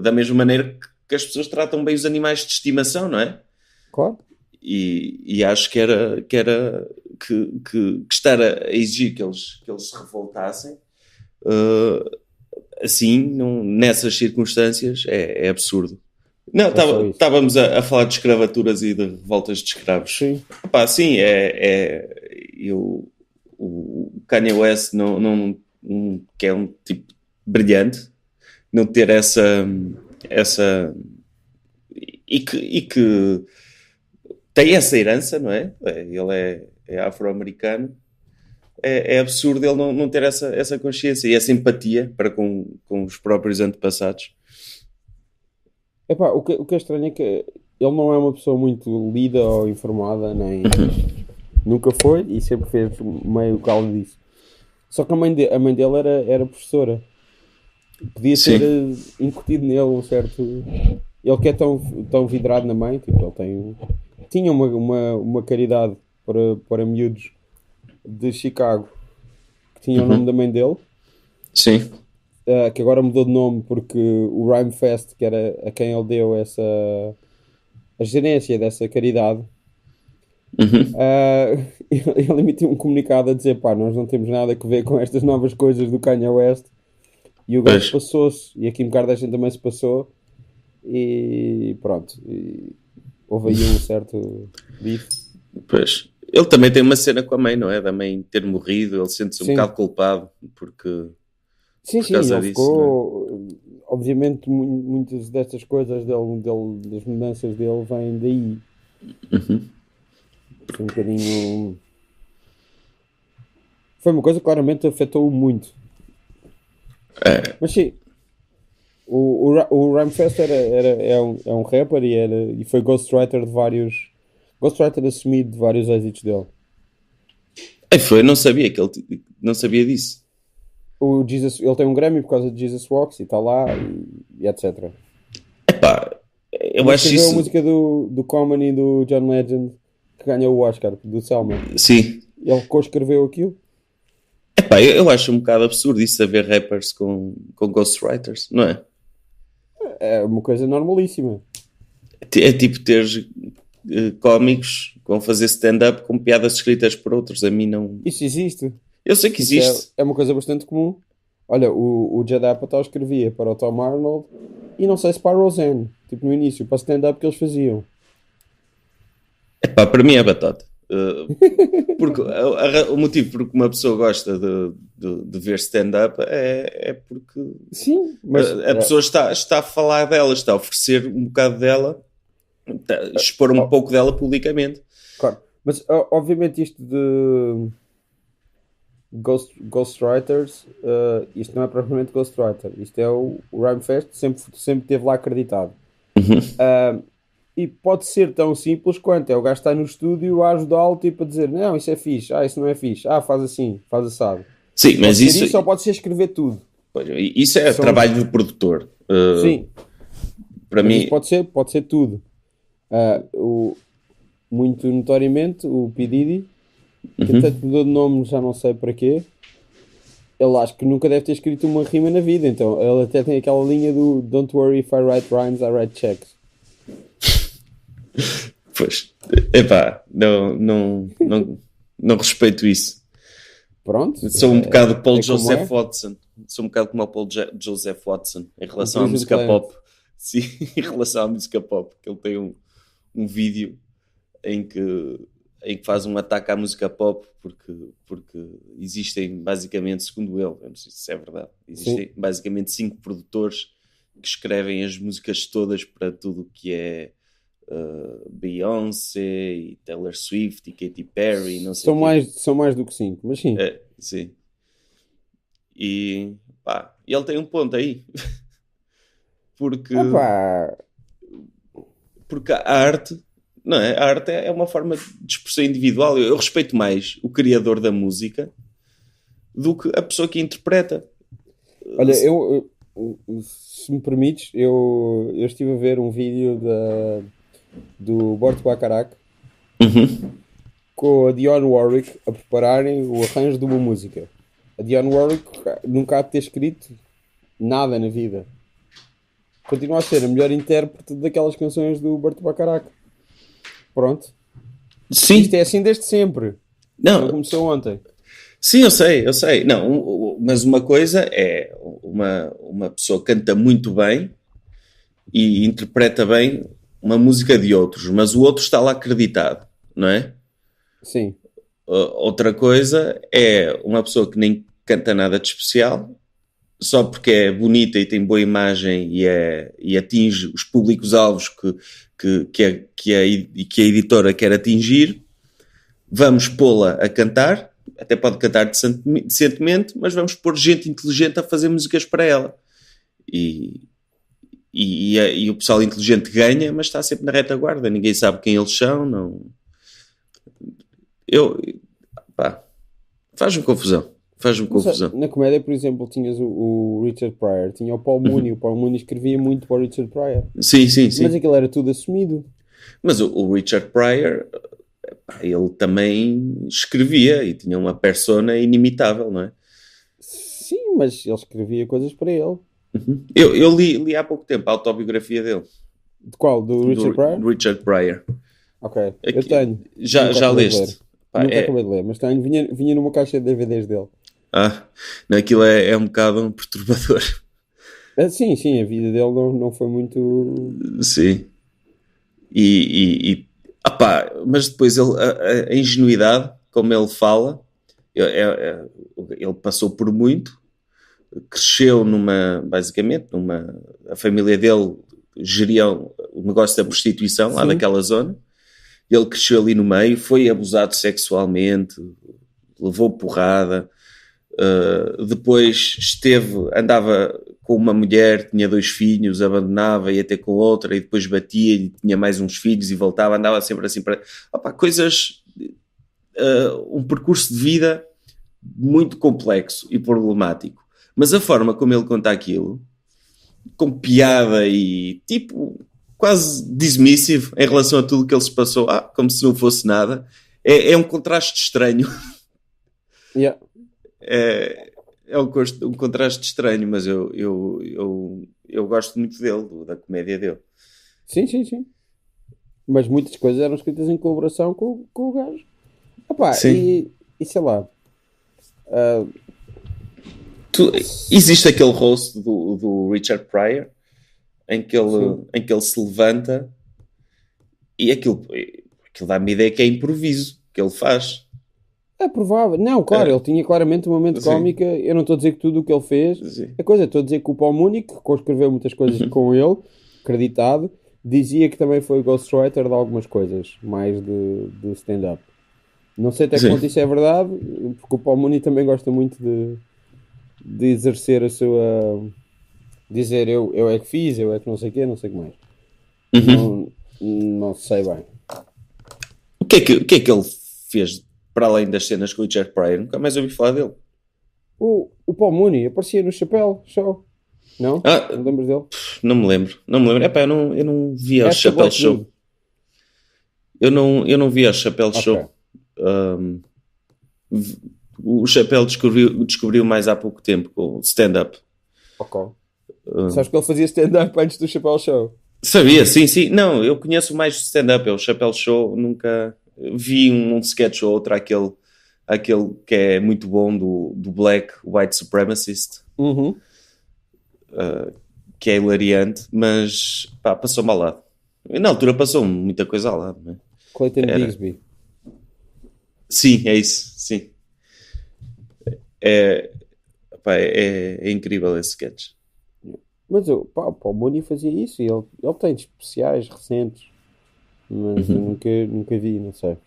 [SPEAKER 2] Da mesma maneira que as pessoas tratam bem os animais de estimação, não é?
[SPEAKER 1] Claro.
[SPEAKER 2] E acho que estar a exigir que eles se revoltassem assim, nessas circunstâncias, é absurdo. Não, estávamos a falar de escravaturas e de revoltas de escravos.
[SPEAKER 1] Sim.
[SPEAKER 2] Sim, o Kanye West que é um tipo brilhante, não ter essa e que tem essa herança, não é? Ele é afro-americano. É absurdo ele não ter essa consciência e essa empatia para com os próprios antepassados.
[SPEAKER 1] O que é estranho é que ele não é uma pessoa muito lida ou informada, nem nunca foi e sempre fez meio galo disso. Só que a mãe dele era professora. Podia ser incutido nele um certo... Ele que é tão vidrado na mãe, tipo, ele tinha uma caridade para miúdos de Chicago que tinha o nome da mãe dele.
[SPEAKER 2] Sim.
[SPEAKER 1] Que agora mudou de nome porque o Rhyme Fest, que era a quem ele deu a gerência dessa caridade, ele emitiu um comunicado a dizer, nós não temos nada a ver com estas novas coisas do Kanye West, e o gajo passou-se, e a Kim Kardashian também se passou, e pronto, houve aí um certo bife.
[SPEAKER 2] Pois, ele também tem uma cena com a mãe, não é? Da mãe ter morrido, ele sente-se um bocado culpado, porque...
[SPEAKER 1] Sim, ele ficou... Obviamente, muitas destas coisas das mudanças dele vêm daí. Um bocadinho... Foi uma coisa que claramente afetou-o muito. Mas sim, o Rhymefest é um rapper e foi ghostwriter de vários. Ghostwriter assumido de vários êxitos dele.
[SPEAKER 2] Não sabia não sabia disso.
[SPEAKER 1] Ele tem um Grammy por causa de Jesus Walks e está lá e etc.
[SPEAKER 2] Epá, eu acho
[SPEAKER 1] isso.
[SPEAKER 2] isso.
[SPEAKER 1] A música do Common e do John Legend que ganhou o Oscar, do Selma.
[SPEAKER 2] Sim.
[SPEAKER 1] Ele co-escreveu aquilo.
[SPEAKER 2] Epá, eu acho um bocado absurdo isso de haver rappers com ghostwriters, não é?
[SPEAKER 1] É uma coisa normalíssima.
[SPEAKER 2] É tipo teres cómicos que vão fazer stand-up com piadas escritas por outros. A mim não...
[SPEAKER 1] Isso existe.
[SPEAKER 2] Eu sei que existe.
[SPEAKER 1] É uma coisa bastante comum. Olha, o Judd Apatow escrevia para o Tom Arnold e não sei se para a Roseanne. Tipo no início, para stand-up que eles faziam.
[SPEAKER 2] Epá, para mim é batata. Porque o motivo por que uma pessoa gosta de ver stand-up é porque
[SPEAKER 1] sim, mas
[SPEAKER 2] a pessoa está a falar dela, está a oferecer um bocado dela, expor um pouco dela publicamente.
[SPEAKER 1] Claro, mas obviamente isto de ghostwriters, isto não é propriamente ghostwriter, isto é o Rhymefest, sempre teve lá acreditado. E pode ser tão simples quanto é o gajo estar no estúdio a ajudá-lo, tipo a dizer, não, isso é fixe, isso não é fixe, faz assim, faz assado.
[SPEAKER 2] Sim, mas isso
[SPEAKER 1] só pode ser escrever tudo.
[SPEAKER 2] Pois, isso é trabalho do produtor.
[SPEAKER 1] Sim.
[SPEAKER 2] Para mim...
[SPEAKER 1] Pode ser tudo. Muito notoriamente, o P. Diddy, que até mudou de nome, já não sei para quê, ele acho que nunca deve ter escrito uma rima na vida, então ele até tem aquela linha do Don't worry if I write rhymes, I write checks.
[SPEAKER 2] Pois, epá, não respeito isso.
[SPEAKER 1] Pronto.
[SPEAKER 2] Sou um bocado Paul Joseph Watson. Sou um bocado como o Paul Joseph Watson em relação à música pop. Sim, em relação à música pop, que ele tem um vídeo em que faz um ataque à música pop porque existem basicamente, segundo ele, eu não sei se isso é verdade, existem basicamente 5 produtores que escrevem as músicas todas para tudo o que é Beyoncé e Taylor Swift e Katy Perry, não sei
[SPEAKER 1] são mais do que 5, mas sim.
[SPEAKER 2] Sim. E ele tem um ponto aí. Porque a arte, não é? A arte é uma forma de expressão individual. Eu respeito mais o criador da música do que a pessoa que interpreta.
[SPEAKER 1] Olha, se me permites, eu estive a ver um vídeo do Bort Bacharach com a Dionne Warwick a prepararem o arranjo de uma música. A Dionne Warwick nunca há de ter escrito nada na vida. Continua a ser a melhor intérprete daquelas canções do Bort Bacharach. Pronto.
[SPEAKER 2] Sim.
[SPEAKER 1] Isto é assim desde sempre. Não começou ontem.
[SPEAKER 2] Sim, eu sei. Não, mas uma coisa é uma pessoa canta muito bem e interpreta bem uma música de outros, mas o outro está lá acreditado, não é?
[SPEAKER 1] Sim.
[SPEAKER 2] Outra coisa é uma pessoa que nem canta nada de especial, só porque é bonita e tem boa imagem e atinge os públicos-alvos que a editora quer atingir, vamos pô-la a cantar, até pode cantar decentemente, mas vamos pôr gente inteligente a fazer músicas para ela. E o pessoal inteligente ganha, mas está sempre na retaguarda, ninguém sabe quem eles são, não... Faz-me confusão.
[SPEAKER 1] Na comédia, por exemplo, tinhas o Richard Pryor, tinha o Paul Mooney. O Paul Mooney escrevia muito para o Richard Pryor.
[SPEAKER 2] Sim.
[SPEAKER 1] Mas aquilo era tudo assumido.
[SPEAKER 2] Mas o Richard Pryor, ele também escrevia e tinha uma persona inimitável, não é?
[SPEAKER 1] Sim, mas ele escrevia coisas para ele.
[SPEAKER 2] Eu li há pouco tempo a autobiografia dele.
[SPEAKER 1] De qual? Do Richard Pryor?
[SPEAKER 2] Do Richard Pryor.
[SPEAKER 1] Ok, eu tenho.
[SPEAKER 2] Já leste?
[SPEAKER 1] Nunca acabei de ler, mas tenho. Vinha numa caixa de DVDs dele.
[SPEAKER 2] Não, aquilo é um bocado perturbador.
[SPEAKER 1] Sim, a vida dele não foi muito...
[SPEAKER 2] Sim. Mas depois a ingenuidade, como ele fala, ele passou por muito, cresceu basicamente, a família dele geria o negócio da prostituição lá daquela zona, ele cresceu ali no meio, foi abusado sexualmente, levou porrada, Depois andava com uma mulher, tinha 2 filhos, abandonava, ia ter com outra e depois batia e tinha mais uns filhos e voltava, andava sempre assim para... coisas... um percurso de vida muito complexo e problemático. Mas a forma como ele conta aquilo, com piada e tipo quase dismissive em relação a tudo que ele se passou, como se não fosse nada, é um contraste estranho.
[SPEAKER 1] Yeah.
[SPEAKER 2] É um contraste estranho, mas eu gosto muito dele, da comédia dele.
[SPEAKER 1] Sim. Mas muitas coisas eram escritas em colaboração com o gajo. E sei lá.
[SPEAKER 2] Existe aquele roast do Richard Pryor em que ele se levanta e aquilo dá-me a ideia que é improviso que ele faz.
[SPEAKER 1] É provável. Não, claro, ele tinha claramente uma mente cómica. Eu não estou a dizer que tudo o que ele fez estou a dizer que o Paul Mooney, que escreveu muitas coisas com ele, acreditado, dizia que também foi ghostwriter de algumas coisas, mais de stand-up. Não sei até que ponto isso é verdade, porque o Paul Mooney também gosta muito de exercer a sua... dizer eu é que fiz, eu é que não sei o quê, não sei o que mais. Não sei bem.
[SPEAKER 2] O que é que ele fez para além das cenas com o Richard Pryor? Nunca mais ouvi falar dele.
[SPEAKER 1] O Paul Mooney aparecia no Chappelle Show. Não? Não lembras dele?
[SPEAKER 2] Não me lembro. Eu não via o Chappelle Show. Eu não via o Chappelle Show. O Chappelle descobriu mais há pouco tempo com o stand-up.
[SPEAKER 1] Ok. Sabes que ele fazia stand-up antes do Chappelle Show?
[SPEAKER 2] Sabia, sim. Não, eu conheço mais stand-up. O Chappelle Show nunca vi um sketch ou outro, aquele que é muito bom do Black White Supremacist, que é hilariante, mas passou-me ao lado. Na altura passou muita coisa ao lado, não é?
[SPEAKER 1] Clayton Bigsby.
[SPEAKER 2] Sim, é isso, sim. É incrível esse sketch.
[SPEAKER 1] Mas o Paul Mooney fazia isso e ele tem especiais recentes, mas eu nunca vi, não sei.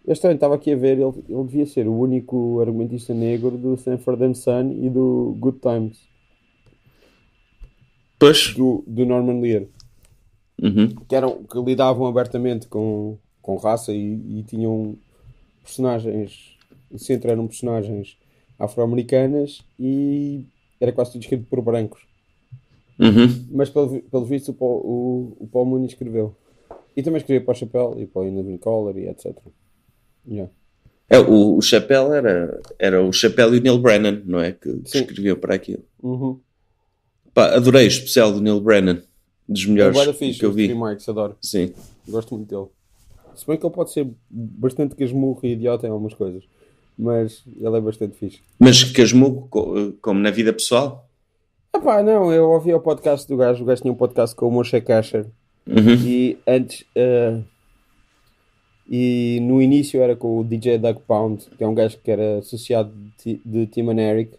[SPEAKER 1] Eu estava aqui a ver, ele devia ser o único argumentista negro do Sanford and Son e do Good Times.
[SPEAKER 2] Pois.
[SPEAKER 1] Do Norman Lear. Que lidavam abertamente com raça e tinham personagens, o centro eram personagens afro-americanas e era quase tudo escrito por brancos. Mas pelo visto o Paul Mooney escreveu. E também escreveu para o Chappelle e para o Living Color e etc. Yeah.
[SPEAKER 2] O Chappelle era o Chappelle e o Neil Brennan, não é? Que escreveu para aquilo. Adorei o especial do Neil Brennan, dos melhores que eu vi.
[SPEAKER 1] Remarks, adoro.
[SPEAKER 2] Sim.
[SPEAKER 1] Gosto muito dele. Se bem que ele pode ser bastante casmurro e idiota em algumas coisas, mas ele é bastante fixe.
[SPEAKER 2] Mas casmurro como na vida pessoal?
[SPEAKER 1] Não, eu ouvi o podcast do gajo. O gajo tinha um podcast com o Moshe Kasher. E antes... e no início era com o DJ Doug Pound, que é um gajo que era associado de Tim and Eric.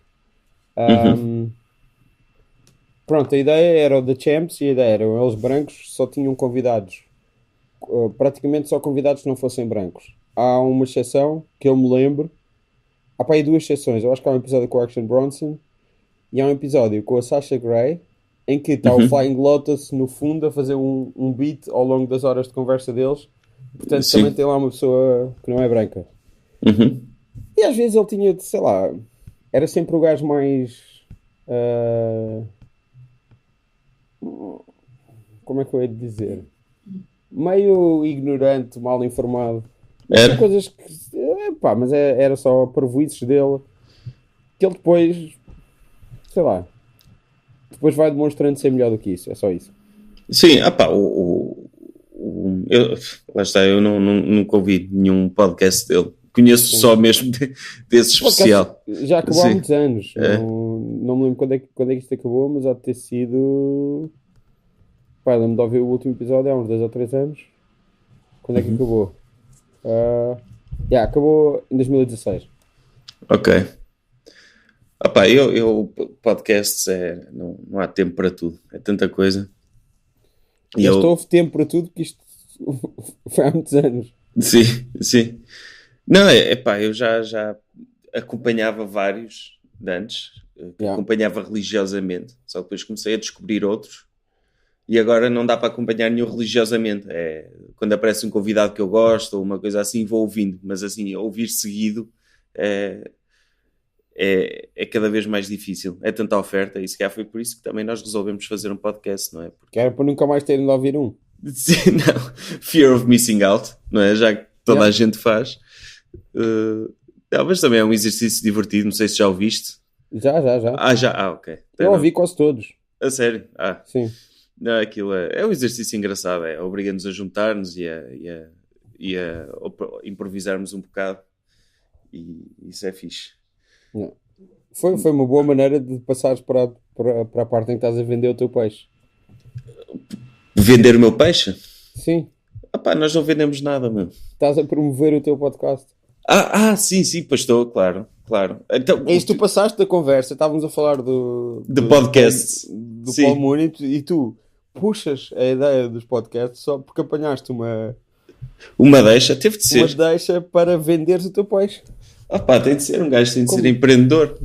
[SPEAKER 1] Pronto, a ideia era o The Champs e a ideia eram eles brancos, só tinham convidados. Praticamente só convidados que não fossem brancos. Há uma exceção que eu me lembro. Há aí 2 exceções. Eu acho que há um episódio com o Action Bronson e há um episódio com a Sasha Grey em que está o Flying Lotus no fundo a fazer um beat ao longo das horas de conversa deles. Portanto, também tem lá uma pessoa que não é branca. E às vezes ele tinha, sei lá, era sempre o gajo mais... como é que eu ia dizer? Meio ignorante, mal informado. Era coisas que... mas era só parvoíces dele. Que ele depois... sei lá... depois vai demonstrando ser melhor do que isso. É só isso.
[SPEAKER 2] Sim, lá está, eu nunca ouvi nenhum podcast dele. Conheço só mesmo desse especial.
[SPEAKER 1] Já acabou há muitos anos. Não me lembro quando é que isto acabou, mas há de ter sido... lembro de ouvir o último episódio há uns 2 ou 3 anos. Quando é que acabou? Acabou em 2016.
[SPEAKER 2] Ok. Podcasts não há tempo para tudo. É tanta coisa.
[SPEAKER 1] Houve tempo para tudo porque isto foi há muitos anos.
[SPEAKER 2] Sim. Não, eu já acompanhava vários de antes, que acompanhava religiosamente, só depois comecei a descobrir outros e agora não dá para acompanhar nenhum religiosamente. Quando aparece um convidado que eu gosto ou uma coisa assim, vou ouvindo, mas assim, ouvir seguido é cada vez mais difícil. É tanta oferta e se calhar foi por isso que também nós resolvemos fazer um podcast, não é?
[SPEAKER 1] Que era para nunca mais terem de ouvir um.
[SPEAKER 2] Sim, não. Fear of missing out, não é? Já que toda a gente faz. Mas também é um exercício divertido, não sei se já ouviste.
[SPEAKER 1] Já.
[SPEAKER 2] Ok.
[SPEAKER 1] Eu ouvi quase todos.
[SPEAKER 2] A sério?
[SPEAKER 1] Sim.
[SPEAKER 2] Não, aquilo é um exercício engraçado, obriga-nos a juntar-nos e a improvisarmos um bocado e isso é fixe.
[SPEAKER 1] Foi uma boa maneira de passares para a parte em que estás a vender o teu peixe.
[SPEAKER 2] Vender o meu peixe?
[SPEAKER 1] Sim.
[SPEAKER 2] Nós não vendemos nada, mano.
[SPEAKER 1] Estás a promover o teu podcast.
[SPEAKER 2] Sim, pois estou, claro. Então,
[SPEAKER 1] tu passaste da conversa, estávamos a falar do
[SPEAKER 2] podcast
[SPEAKER 1] do Paul Mooney e tu puxas a ideia dos podcasts só porque apanhaste uma
[SPEAKER 2] deixa, teve de ser.
[SPEAKER 1] Uma deixa para venderes o teu peixe.
[SPEAKER 2] Tem de ser, um gajo tem de ser empreendedor.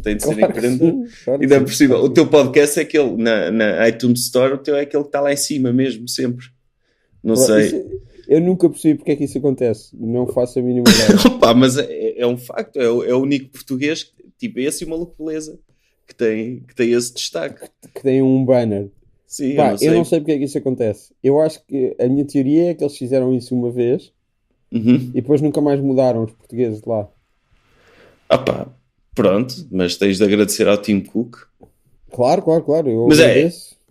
[SPEAKER 2] Claro, ainda por cima, o teu podcast é aquele, na iTunes Store, o teu é aquele que está lá em cima mesmo, sempre. Não sei.
[SPEAKER 1] Eu nunca percebi porque é que isso acontece. Não faço a mínima ideia.
[SPEAKER 2] Mas é um facto. É o único português, tipo esse e o Maluco Beleza, que tem esse destaque.
[SPEAKER 1] Que tem um banner.
[SPEAKER 2] Sim,
[SPEAKER 1] eu não sei porque é que isso acontece. Eu acho que a minha teoria é que eles fizeram isso uma vez e depois nunca mais mudaram os portugueses de lá.
[SPEAKER 2] Pronto, mas tens de agradecer ao Tim Cook.
[SPEAKER 1] Claro. Eu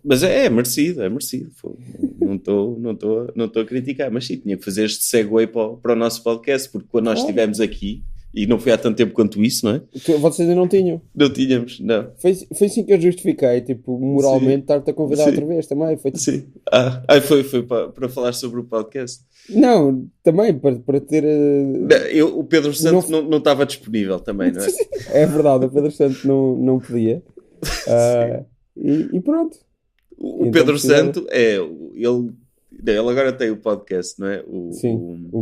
[SPEAKER 2] mas é merecido. Não estou a criticar, mas sim, tinha que fazer este segue para o nosso podcast, porque quando nós estivemos aqui, e não foi há tanto tempo quanto isso, não é?
[SPEAKER 1] Vocês ainda não tinham?
[SPEAKER 2] Não tínhamos, não.
[SPEAKER 1] Foi assim que eu justifiquei, tipo, moralmente, estar-te a convidar outra vez também. Foi tipo...
[SPEAKER 2] Sim. Foi para falar sobre o podcast.
[SPEAKER 1] Não, também para ter...
[SPEAKER 2] O Pedro Santos não estava disponível também, não é?
[SPEAKER 1] É verdade, o Pedro Santos não podia. E pronto.
[SPEAKER 2] O então, Pedro Santo ele agora tem o podcast, não é?
[SPEAKER 1] O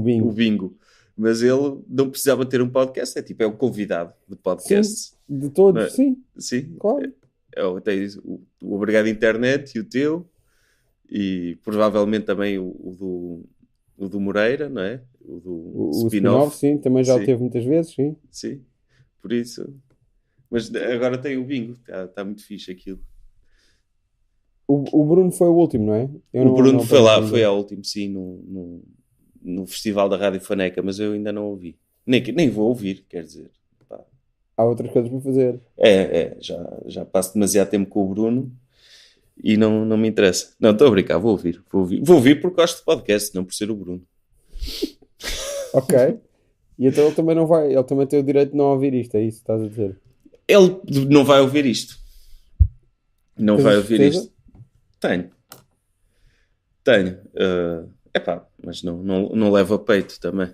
[SPEAKER 1] Bingo.
[SPEAKER 2] O Bingo. Mas ele não precisava ter um podcast, é o convidado de podcast.
[SPEAKER 1] Sim, de todos, é? Sim. Claro.
[SPEAKER 2] Tens o Obrigado Internet e o teu, e provavelmente também o do Moreira, não é?
[SPEAKER 1] O spin-off, sim, também já o teve muitas vezes, sim.
[SPEAKER 2] Sim, por isso. Mas agora tem o Bingo, está muito fixe aquilo.
[SPEAKER 1] O Bruno foi o último, não é?
[SPEAKER 2] O Bruno foi ao último, sim, no Festival da Rádio Faneca, mas eu ainda não ouvi. Nem vou ouvir, quer dizer.
[SPEAKER 1] Há outras coisas para fazer.
[SPEAKER 2] Já passo demasiado tempo com o Bruno e não me interessa. Não, estou a brincar, vou ouvir. Vou ouvir porque gosto de podcast, não por ser o Bruno.
[SPEAKER 1] Ok. E então ele também não vai, ele também tem o direito de não ouvir isto, é isso que estás a dizer?
[SPEAKER 2] Ele não vai ouvir isto. Não vai ouvir isto. Tenho. Mas não leva a peito também.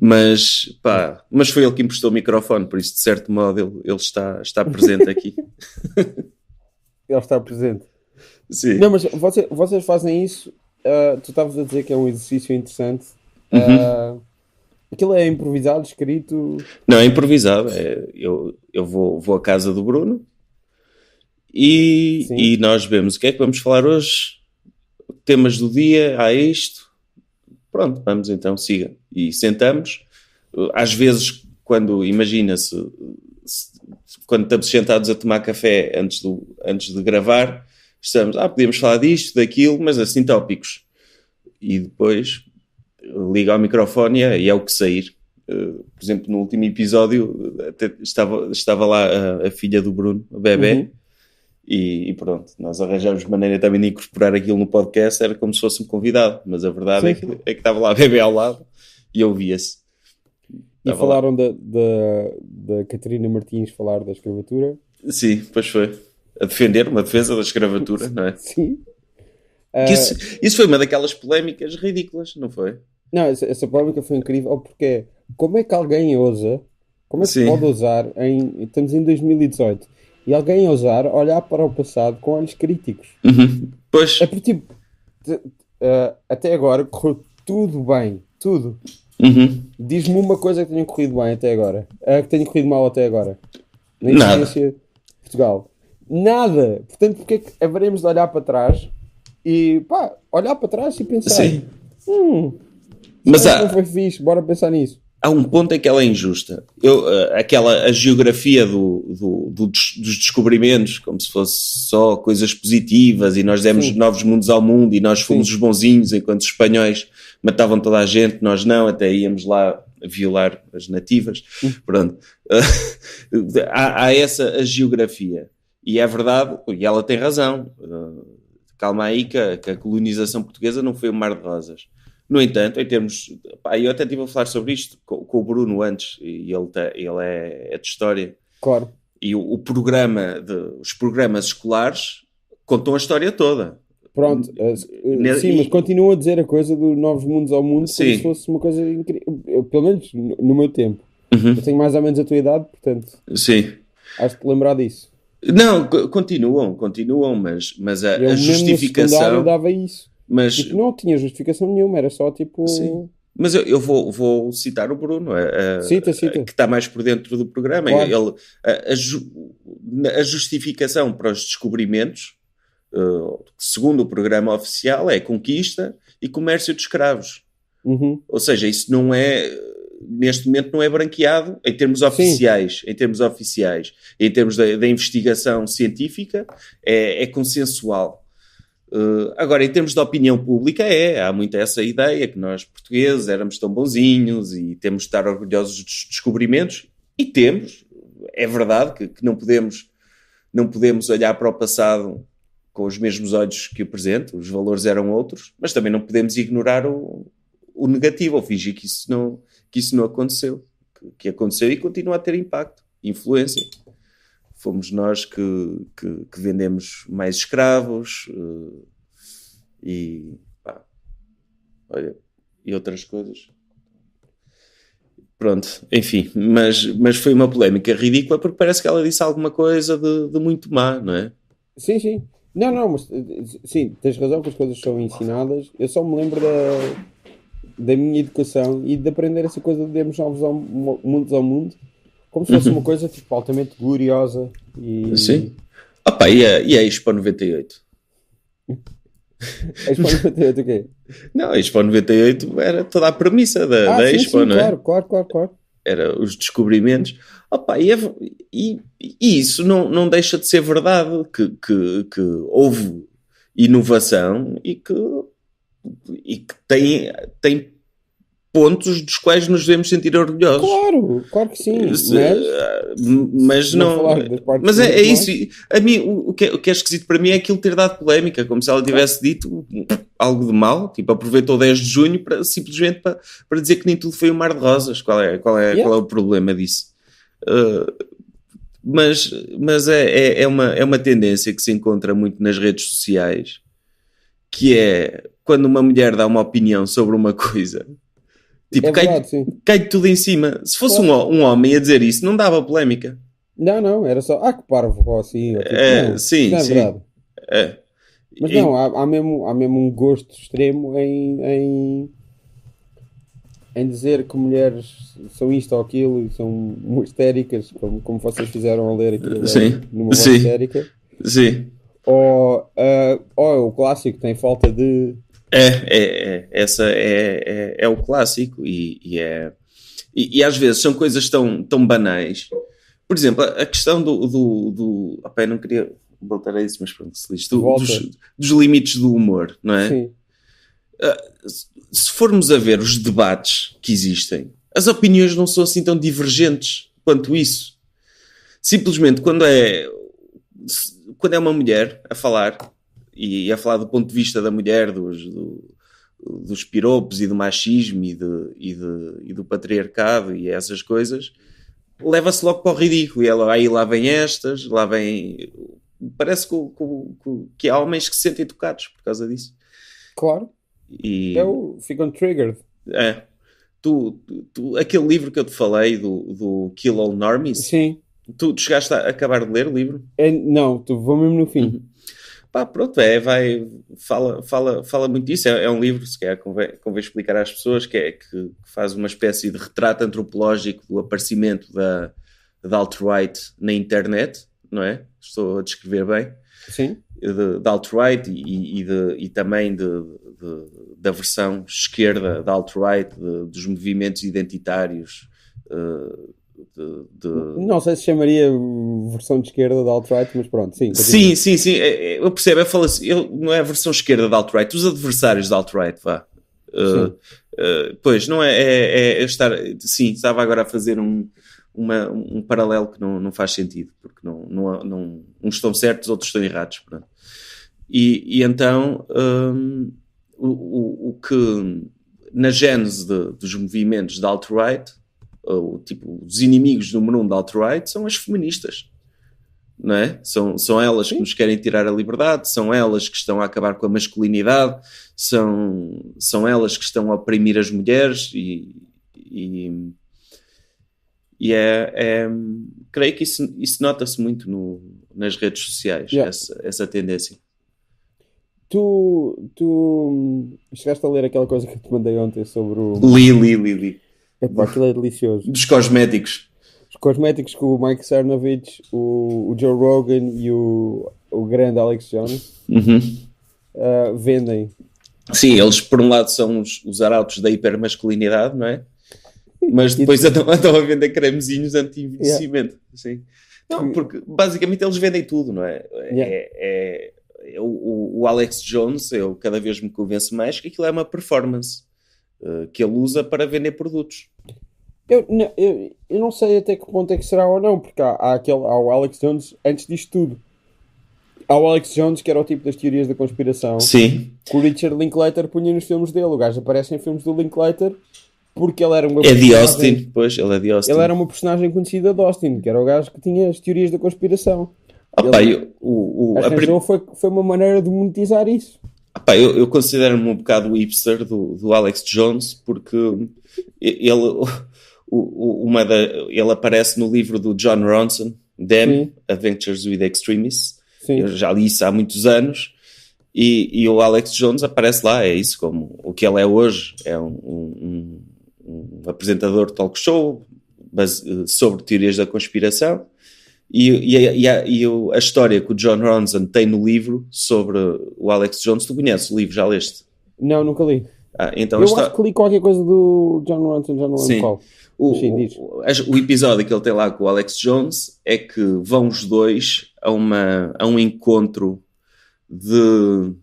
[SPEAKER 2] Mas foi ele que emprestou o microfone, por isso, de certo modo, ele está presente aqui.
[SPEAKER 1] Ele está presente.
[SPEAKER 2] Sim.
[SPEAKER 1] Não, mas vocês fazem isso, tu estavas a dizer que é um exercício interessante. Aquilo é improvisado, escrito?
[SPEAKER 2] Não, é improvisado. Eu vou à casa do Bruno e nós vemos o que é que vamos falar hoje, temas do dia, há isto. Pronto, vamos então, siga. E sentamos. Às vezes, quando, imagina-se, quando estamos sentados a tomar café antes de gravar, estamos, podíamos falar disto, daquilo, mas assim tópicos. E depois liga ao microfone e é o que sair. Por exemplo, no último episódio até estava lá a filha do Bruno, a bebé, e pronto, nós arranjamos maneira também de incorporar aquilo no podcast, era como se fosse um convidado, mas a verdade é que estava lá a bebé ao lado e ouvia-se.
[SPEAKER 1] E falaram da Catarina Martins falar da escravatura.
[SPEAKER 2] Sim, pois foi. A defender uma defesa da escravatura, não é?
[SPEAKER 1] Sim.
[SPEAKER 2] Isso foi uma daquelas polémicas ridículas, não foi?
[SPEAKER 1] Não, essa polémica foi incrível, porque como é que alguém ousa, como é que pode ousar, estamos em 2018, e alguém ousar olhar para o passado com olhos críticos?
[SPEAKER 2] Pois.
[SPEAKER 1] É porque, tipo, até agora correu tudo bem. Tudo.
[SPEAKER 2] Uhum.
[SPEAKER 1] Diz-me uma coisa que tenha corrido bem até agora. Que tenha corrido mal até agora. Na
[SPEAKER 2] Nada.
[SPEAKER 1] experiência de Portugal. Nada. Portanto, porque é que haveremos de olhar para trás e, pá, olhar para trás e pensar...
[SPEAKER 2] Sim.
[SPEAKER 1] Mas não foi fixe, bora pensar nisso.
[SPEAKER 2] Há um ponto em que ela é injusta. A geografia dos descobrimentos, como se fosse só coisas positivas, e nós demos novos mundos ao mundo, e nós fomos os bonzinhos, enquanto os espanhóis matavam toda a gente, nós não, até íamos lá violar as nativas. Pronto. Há a geografia. E é verdade, e ela tem razão. Calma aí que a colonização portuguesa não foi um mar de rosas. No entanto, em termos... eu até estive a falar sobre isto com o Bruno antes, e ele é de História.
[SPEAKER 1] Claro.
[SPEAKER 2] E os programas escolares contam a história toda.
[SPEAKER 1] Pronto. Sim, mas continuam a dizer a coisa dos novos mundos ao mundo como se fosse uma coisa incrível. Pelo menos no meu tempo. Eu tenho mais ou menos a tua idade, portanto...
[SPEAKER 2] Sim.
[SPEAKER 1] Has de te lembrar disso.
[SPEAKER 2] Não, continuam, mas a justificação...
[SPEAKER 1] Eu dava isso.
[SPEAKER 2] Mas...
[SPEAKER 1] Tipo, não tinha justificação nenhuma, era só tipo...
[SPEAKER 2] Sim. Mas eu vou citar o Bruno,
[SPEAKER 1] cita.
[SPEAKER 2] que está mais por dentro do programa.
[SPEAKER 1] Claro.
[SPEAKER 2] A justificação para os descobrimentos, segundo o programa oficial, é conquista e comércio de escravos.
[SPEAKER 1] Uhum.
[SPEAKER 2] Ou seja, isso não é... Neste momento não é branqueado em termos oficiais. Em termos oficiais. Em termos da investigação científica, é consensual. Agora, em termos de opinião pública, há muito essa ideia que nós, portugueses, éramos tão bonzinhos e temos de estar orgulhosos dos descobrimentos, e temos, é verdade que não podemos olhar para o passado com os mesmos olhos que o presente, os valores eram outros, mas também não podemos ignorar o negativo, ou fingir que isso não aconteceu, que aconteceu e continua a ter impacto, influência. Fomos nós que vendemos mais escravos e outras coisas. Pronto, enfim, mas foi uma polémica ridícula porque parece que ela disse alguma coisa de muito má, não é?
[SPEAKER 1] Sim. Não, mas sim, tens razão que as coisas são ensinadas. Eu só me lembro da minha educação e de aprender essa coisa de darmos novos mundos ao mundo. Como se fosse uma coisa tipo, altamente gloriosa.
[SPEAKER 2] Sim. E a Expo 98?
[SPEAKER 1] A Expo 98 o quê?
[SPEAKER 2] Não, a Expo 98 era toda a premissa da Expo, não é?
[SPEAKER 1] Claro.
[SPEAKER 2] Era os descobrimentos. E isso não deixa de ser verdade, que houve inovação e que tem pontos dos quais nos devemos sentir orgulhosos.
[SPEAKER 1] Claro que sim.
[SPEAKER 2] Mas não. Mas é isso. A mim, o que é esquisito para mim é aquilo ter dado polémica, como se ela tivesse dito algo de mal, tipo, aproveitou o 10 de junho simplesmente para dizer que nem tudo foi um mar de rosas. Qual é o problema disso? Mas é uma tendência que se encontra muito nas redes sociais, que é quando uma mulher dá uma opinião sobre uma coisa, tipo, cai tudo em cima. Se fosse um homem a dizer isso, não dava polémica.
[SPEAKER 1] Não, era só, que parvo, ou assim. Ou tipo, não,
[SPEAKER 2] sim,
[SPEAKER 1] não é
[SPEAKER 2] sim.
[SPEAKER 1] verdade. Mas não, há mesmo um gosto extremo em dizer que mulheres são isto ou aquilo e são histéricas, como vocês fizeram a ler aquilo numa voz histérica.
[SPEAKER 2] Sim.
[SPEAKER 1] Ou o clássico tem falta de...
[SPEAKER 2] Essa é o clássico e às vezes são coisas tão banais. Por exemplo, a questão do eu não queria voltar a isso, mas pronto, se diz, dos limites do humor, não é?
[SPEAKER 1] Sim.
[SPEAKER 2] Se formos a ver os debates que existem, as opiniões não são assim tão divergentes quanto isso. Simplesmente quando é uma mulher a falar, e a falar do ponto de vista da mulher, dos piropos e do machismo e do patriarcado e essas coisas, leva-se logo para o ridículo. E ela, aí lá vem estas, lá vem... Parece que há homens que se sentem tocados por causa disso.
[SPEAKER 1] Claro. Ficam triggered.
[SPEAKER 2] Aquele livro que eu te falei do Kill All Normies.
[SPEAKER 1] Sim.
[SPEAKER 2] Tu chegaste a acabar de ler o livro?
[SPEAKER 1] Não, vou mesmo no fim.
[SPEAKER 2] Pá, pronto, fala muito disso. É um livro, se calhar convém explicar às pessoas, que faz uma espécie de retrato antropológico do aparecimento da alt-right na internet, não é? Estou a descrever bem.
[SPEAKER 1] Sim.
[SPEAKER 2] Da alt-right e também da versão esquerda da alt-right, dos movimentos identitários.
[SPEAKER 1] Não sei se chamaria versão de esquerda da alt-right, mas pronto, sim.
[SPEAKER 2] Sim, eu percebo, não é a versão esquerda da alt-right, os adversários da alt-right, vá. Pois, não é estar... Sim, estava agora a fazer um paralelo que não faz sentido, porque uns estão certos, outros estão errados. Pronto. E então, o que na gênese dos movimentos da alt-right, os inimigos número 1 da alt-right são as feministas, não é? São elas que nos querem tirar a liberdade, são elas que estão a acabar com a masculinidade, são elas que estão a oprimir as mulheres creio que isso nota-se muito nas redes sociais, essa tendência.
[SPEAKER 1] Tu chegaste a ler aquela coisa que eu te mandei ontem sobre o...
[SPEAKER 2] Li.
[SPEAKER 1] Epá, aquilo é delicioso.
[SPEAKER 2] Dos cosméticos.
[SPEAKER 1] Os cosméticos que o Mike Cernovich, o Joe Rogan e o grande Alex Jones vendem.
[SPEAKER 2] Sim, eles por um lado são os arautos da hipermasculinidade, não é? Mas depois andam a vender cremezinhos anti-envelhecimento. Sim. Não, porque basicamente eles vendem tudo, não é? O Alex Jones, eu cada vez me convenço mais que aquilo é uma performance que ele usa para vender produtos.
[SPEAKER 1] Eu não sei até que ponto é que será ou não, porque há o Alex Jones antes disto tudo. Há o Alex Jones, que era o tipo das teorias da conspiração.
[SPEAKER 2] Sim.
[SPEAKER 1] Que o Richard Linklater punha nos filmes dele. O gajo aparece em filmes do Linklater porque ele era uma
[SPEAKER 2] de Austin, pois, ele é de Austin.
[SPEAKER 1] Ele era uma personagem conhecida de Austin, que era o gajo que tinha as teorias da conspiração. Foi uma maneira de monetizar isso.
[SPEAKER 2] Eu considero-me um bocado hipster do Alex Jones, porque ele aparece no livro do John Ronson, Them, Adventures with Extremists. Sim. Eu já li isso há muitos anos. E o Alex Jones aparece lá, é isso, como o que ele é hoje. É um apresentador de talk show sobre teorias da conspiração. E a história que o John Ronson tem no livro sobre o Alex Jones, tu conheces o livro, já leste?
[SPEAKER 1] Não, nunca li.
[SPEAKER 2] Então
[SPEAKER 1] acho que li qualquer coisa do John Ronson, já não lembro qual.
[SPEAKER 2] O episódio que ele tem lá com o Alex Jones é que vão os dois a um encontro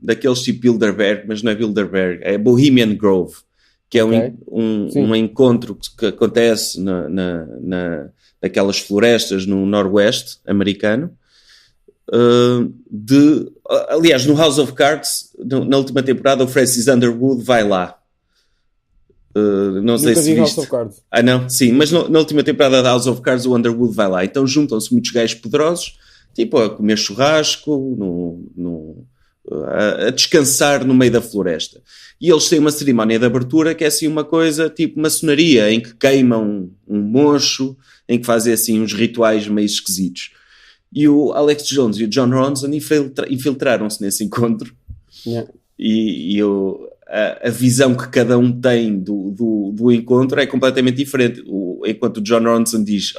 [SPEAKER 2] daqueles tipo Bilderberg, mas não é Bilderberg, é Bohemian Grove, que é um encontro que acontece naquelas florestas no noroeste americano. Aliás, no House of Cards, na última temporada, o Francis Underwood vai lá. Não sei se viste. House of Cards. Não? Sim, mas na última temporada da House of Cards o Underwood vai lá. Então juntam-se muitos gajos poderosos, tipo a comer churrasco, a descansar no meio da floresta. E eles têm uma cerimónia de abertura que é assim uma coisa tipo maçonaria, em que queimam um mocho, em que fazem assim uns rituais meio esquisitos. E o Alex Jones e o John Ronson infiltraram-se nesse encontro. E a visão que cada um tem do encontro é completamente diferente. Enquanto o John Ronson diz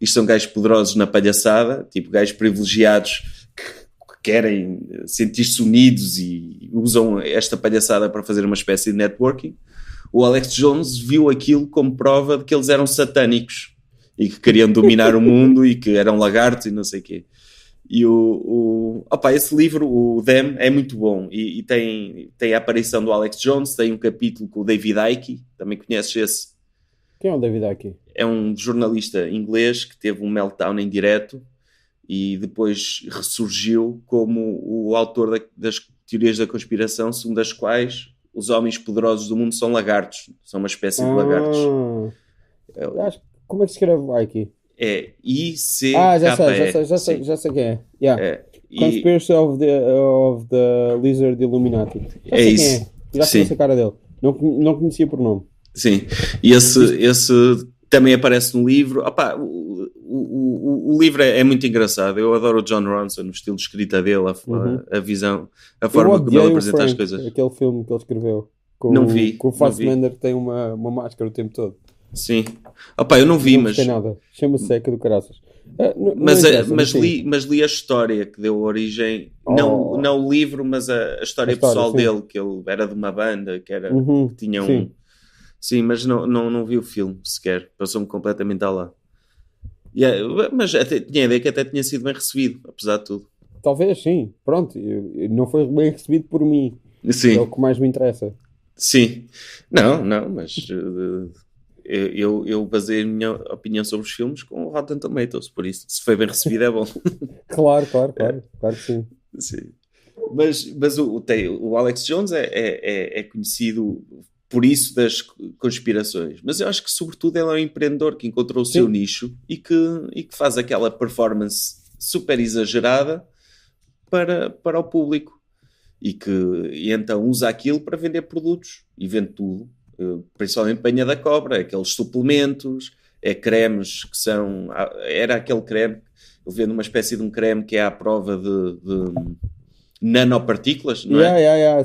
[SPEAKER 2] isto são gajos poderosos na palhaçada, tipo gajos privilegiados que querem sentir-se unidos e usam esta palhaçada para fazer uma espécie de networking, o Alex Jones viu aquilo como prova de que eles eram satânicos e que queriam dominar o mundo e que eram lagartos e não sei o quê. E esse livro, o Them, é muito bom e tem a aparição do Alex Jones, tem um capítulo com o David Icke, também conheces esse?
[SPEAKER 1] Quem é o David Icke?
[SPEAKER 2] É um jornalista inglês que teve um meltdown em direto e depois ressurgiu como o autor das teorias da conspiração, segundo as quais os homens poderosos do mundo são lagartos, são uma espécie de lagartos.
[SPEAKER 1] Como é que se escreve Icke?
[SPEAKER 2] É ICKE.
[SPEAKER 1] Já sei quem é. Conspiracy of the Lizard Illuminati.
[SPEAKER 2] É isso.
[SPEAKER 1] Já conheço a cara dele. Não conhecia por nome.
[SPEAKER 2] Sim. E esse também aparece no livro. o livro é muito engraçado. Eu adoro o John Ronson, o estilo de escrita dele, a visão, a forma como ele apresenta as coisas.
[SPEAKER 1] Aquele filme que ele escreveu
[SPEAKER 2] não vi,
[SPEAKER 1] com o Fassbender que tem uma máscara o tempo todo.
[SPEAKER 2] Sim. Opa, eu não vi,
[SPEAKER 1] mas... Não nada. Chama-se Seca do Caraças.
[SPEAKER 2] Mas li a história que deu origem, não o livro, mas a história pessoal sim. dele, que ele era de uma banda, que tinha um... Sim, mas não vi o filme sequer. Passou-me completamente ao lado. Mas até, tinha a ideia que até tinha sido bem recebido, apesar de tudo.
[SPEAKER 1] Talvez, sim. Pronto, não foi bem recebido por mim.
[SPEAKER 2] Sim.
[SPEAKER 1] É o que mais me interessa.
[SPEAKER 2] Sim. Não, mas eu baseei a minha opinião sobre os filmes com o Rotten Tomatoes, por isso, se foi bem recebido é bom.
[SPEAKER 1] Claro que sim.
[SPEAKER 2] Sim. Mas o Alex Jones é conhecido por isso das conspirações, mas eu acho que sobretudo ele é um empreendedor que encontrou o seu nicho e que faz aquela performance super exagerada para o público e então usa aquilo para vender produtos e vende tudo, principalmente banha da cobra, aqueles suplementos, cremes que são... Era aquele creme, eu vendo uma espécie de um creme que é à prova de nanopartículas, não
[SPEAKER 1] é?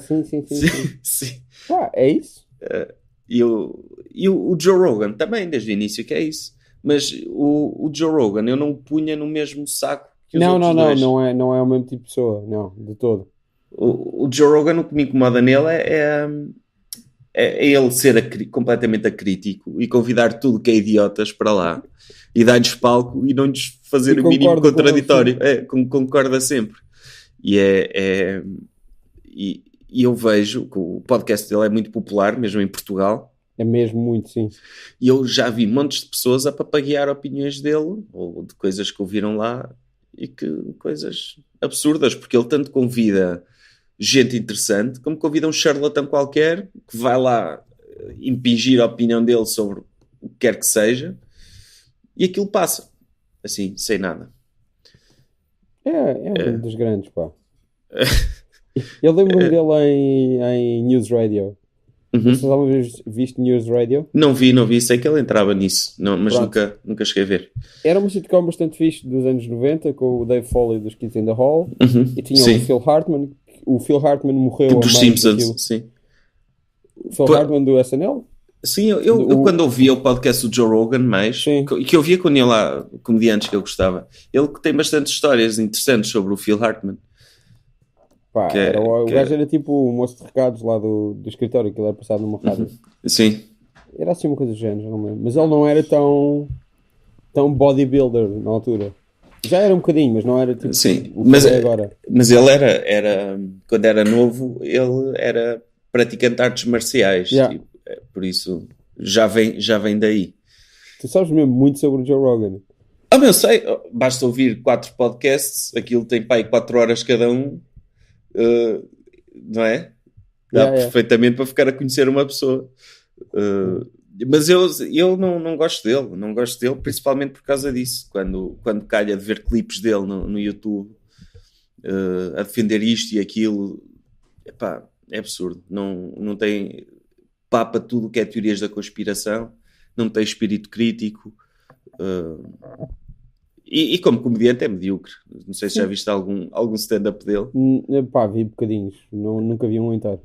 [SPEAKER 2] Sim.
[SPEAKER 1] É isso?
[SPEAKER 2] E o Joe Rogan também, desde o início, que é isso. Mas o Joe Rogan eu não o punha no mesmo saco que os outros dois.
[SPEAKER 1] Não é o mesmo tipo de pessoa, não, de todo.
[SPEAKER 2] O Joe Rogan, o que me incomoda nele é ele ser completamente acrítico e convidar tudo que é idiotas para lá e dar-lhes palco e não lhes fazer o mínimo contraditório. Concorda sempre. E eu vejo que o podcast dele é muito popular, mesmo em Portugal.
[SPEAKER 1] É mesmo muito, sim.
[SPEAKER 2] E eu já vi montes de pessoas a papaguear opiniões dele, ou de coisas que ouviram lá, e que coisas absurdas, porque ele tanto convida gente interessante, como convida um charlatão qualquer, que vai lá impingir a opinião dele sobre o que quer que seja, e aquilo passa, assim, sem nada.
[SPEAKER 1] É um dos grandes, pá. Eu lembro-me dele em News Radio. Vocês alguma vez viste News Radio?
[SPEAKER 2] Não vi, sei que ele entrava nisso, mas nunca cheguei a ver.
[SPEAKER 1] Era uma sitcom bastante fixe dos anos 90, com o Dave Foley dos Kids in the Hall, e tinha o Phil Hartman. O Phil Hartman morreu
[SPEAKER 2] dos Simpsons, sim.
[SPEAKER 1] O Phil Hartman do SNL?
[SPEAKER 2] Sim, eu quando ouvia o podcast do Joe Rogan que eu via quando ia lá comediantes que eu gostava, ele tem bastantes histórias interessantes sobre o Phil Hartman.
[SPEAKER 1] Pá, o gajo era tipo o moço de recados lá do escritório, que ele era passado numa rádio.
[SPEAKER 2] Sim.
[SPEAKER 1] Era assim uma coisa do género, não me lembro. Mas ele não era tão bodybuilder na altura. Já era um bocadinho, mas não era tipo
[SPEAKER 2] o que
[SPEAKER 1] é agora.
[SPEAKER 2] Mas ele era quando era novo, ele era praticante de artes marciais. Tipo, por isso já vem daí.
[SPEAKER 1] Tu sabes mesmo muito sobre o Joe Rogan.
[SPEAKER 2] Eu sei. Basta ouvir 4 podcasts, aquilo tem pá, 4 horas cada um. Não é? Dá perfeitamente para ficar a conhecer uma pessoa. Mas eu não gosto dele. Não gosto dele principalmente por causa disso. Quando calha de ver clipes dele no YouTube a defender isto e aquilo, epá, é absurdo. Não tem papa tudo o que é teorias da conspiração, não tem espírito crítico. E como comediante é medíocre. Não sei se já viste algum stand-up dele.
[SPEAKER 1] Pá, vi bocadinhos. Nunca vi um inteiro.